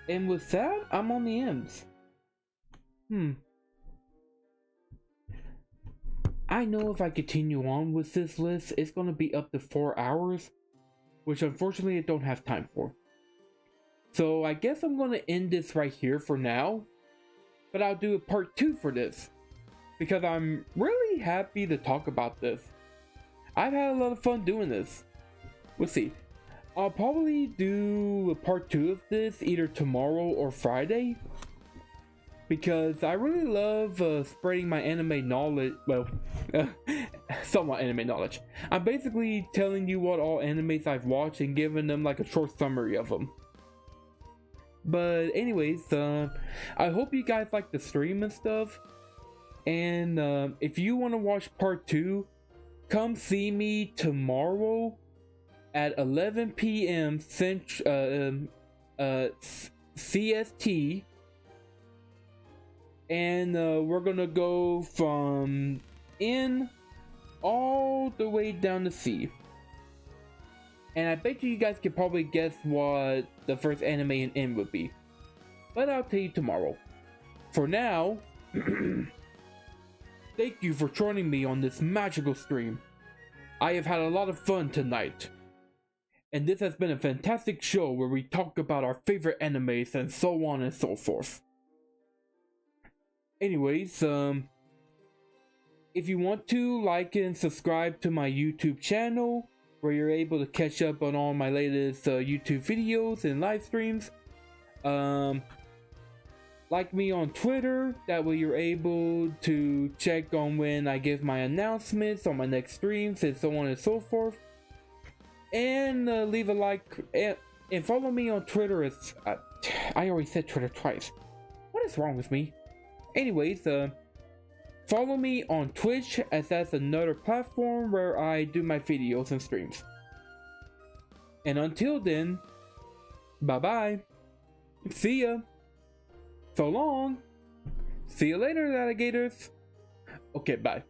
And with that, I'm on the M's. I know if I continue on with this list, it's gonna be up to 4 hours, which unfortunately I don't have time for. So I guess I'm gonna end this right here for now, but I'll do a part 2 for this, because I'm really happy to talk about this. I've had a lot of fun doing this. Let's see. I'll probably do a part 2 of this either tomorrow or Friday, because I really love spreading my anime knowledge, well, somewhat anime knowledge. I'm basically telling you what all animes I've watched and giving them like a short summary of them. But anyways, I hope you guys like the stream and stuff, and if you want to watch part 2, come see me tomorrow at 11 p.m. CST, and we're gonna go from N all the way down to C. And I bet you guys can probably guess what the first anime in N would be, but I'll tell you tomorrow. For now, thank you for joining me on this magical stream. I have had a lot of fun tonight, and this has been a fantastic show where we talk about our favorite animes and so on and so forth. Anyways, if you want to, like and subscribe to my YouTube channel, where you're able to catch up on all my latest YouTube videos and live streams. Like me on Twitter, that way you're able to check on when I give my announcements on my next streams and so on and so forth. And leave a like and follow me on Twitter. It's I already said Twitter twice. What is wrong with me? Anyways, follow me on Twitch, as that's another platform where I do my videos and streams. And until then, bye bye. See ya. So long. See you later, alligators. Okay, bye.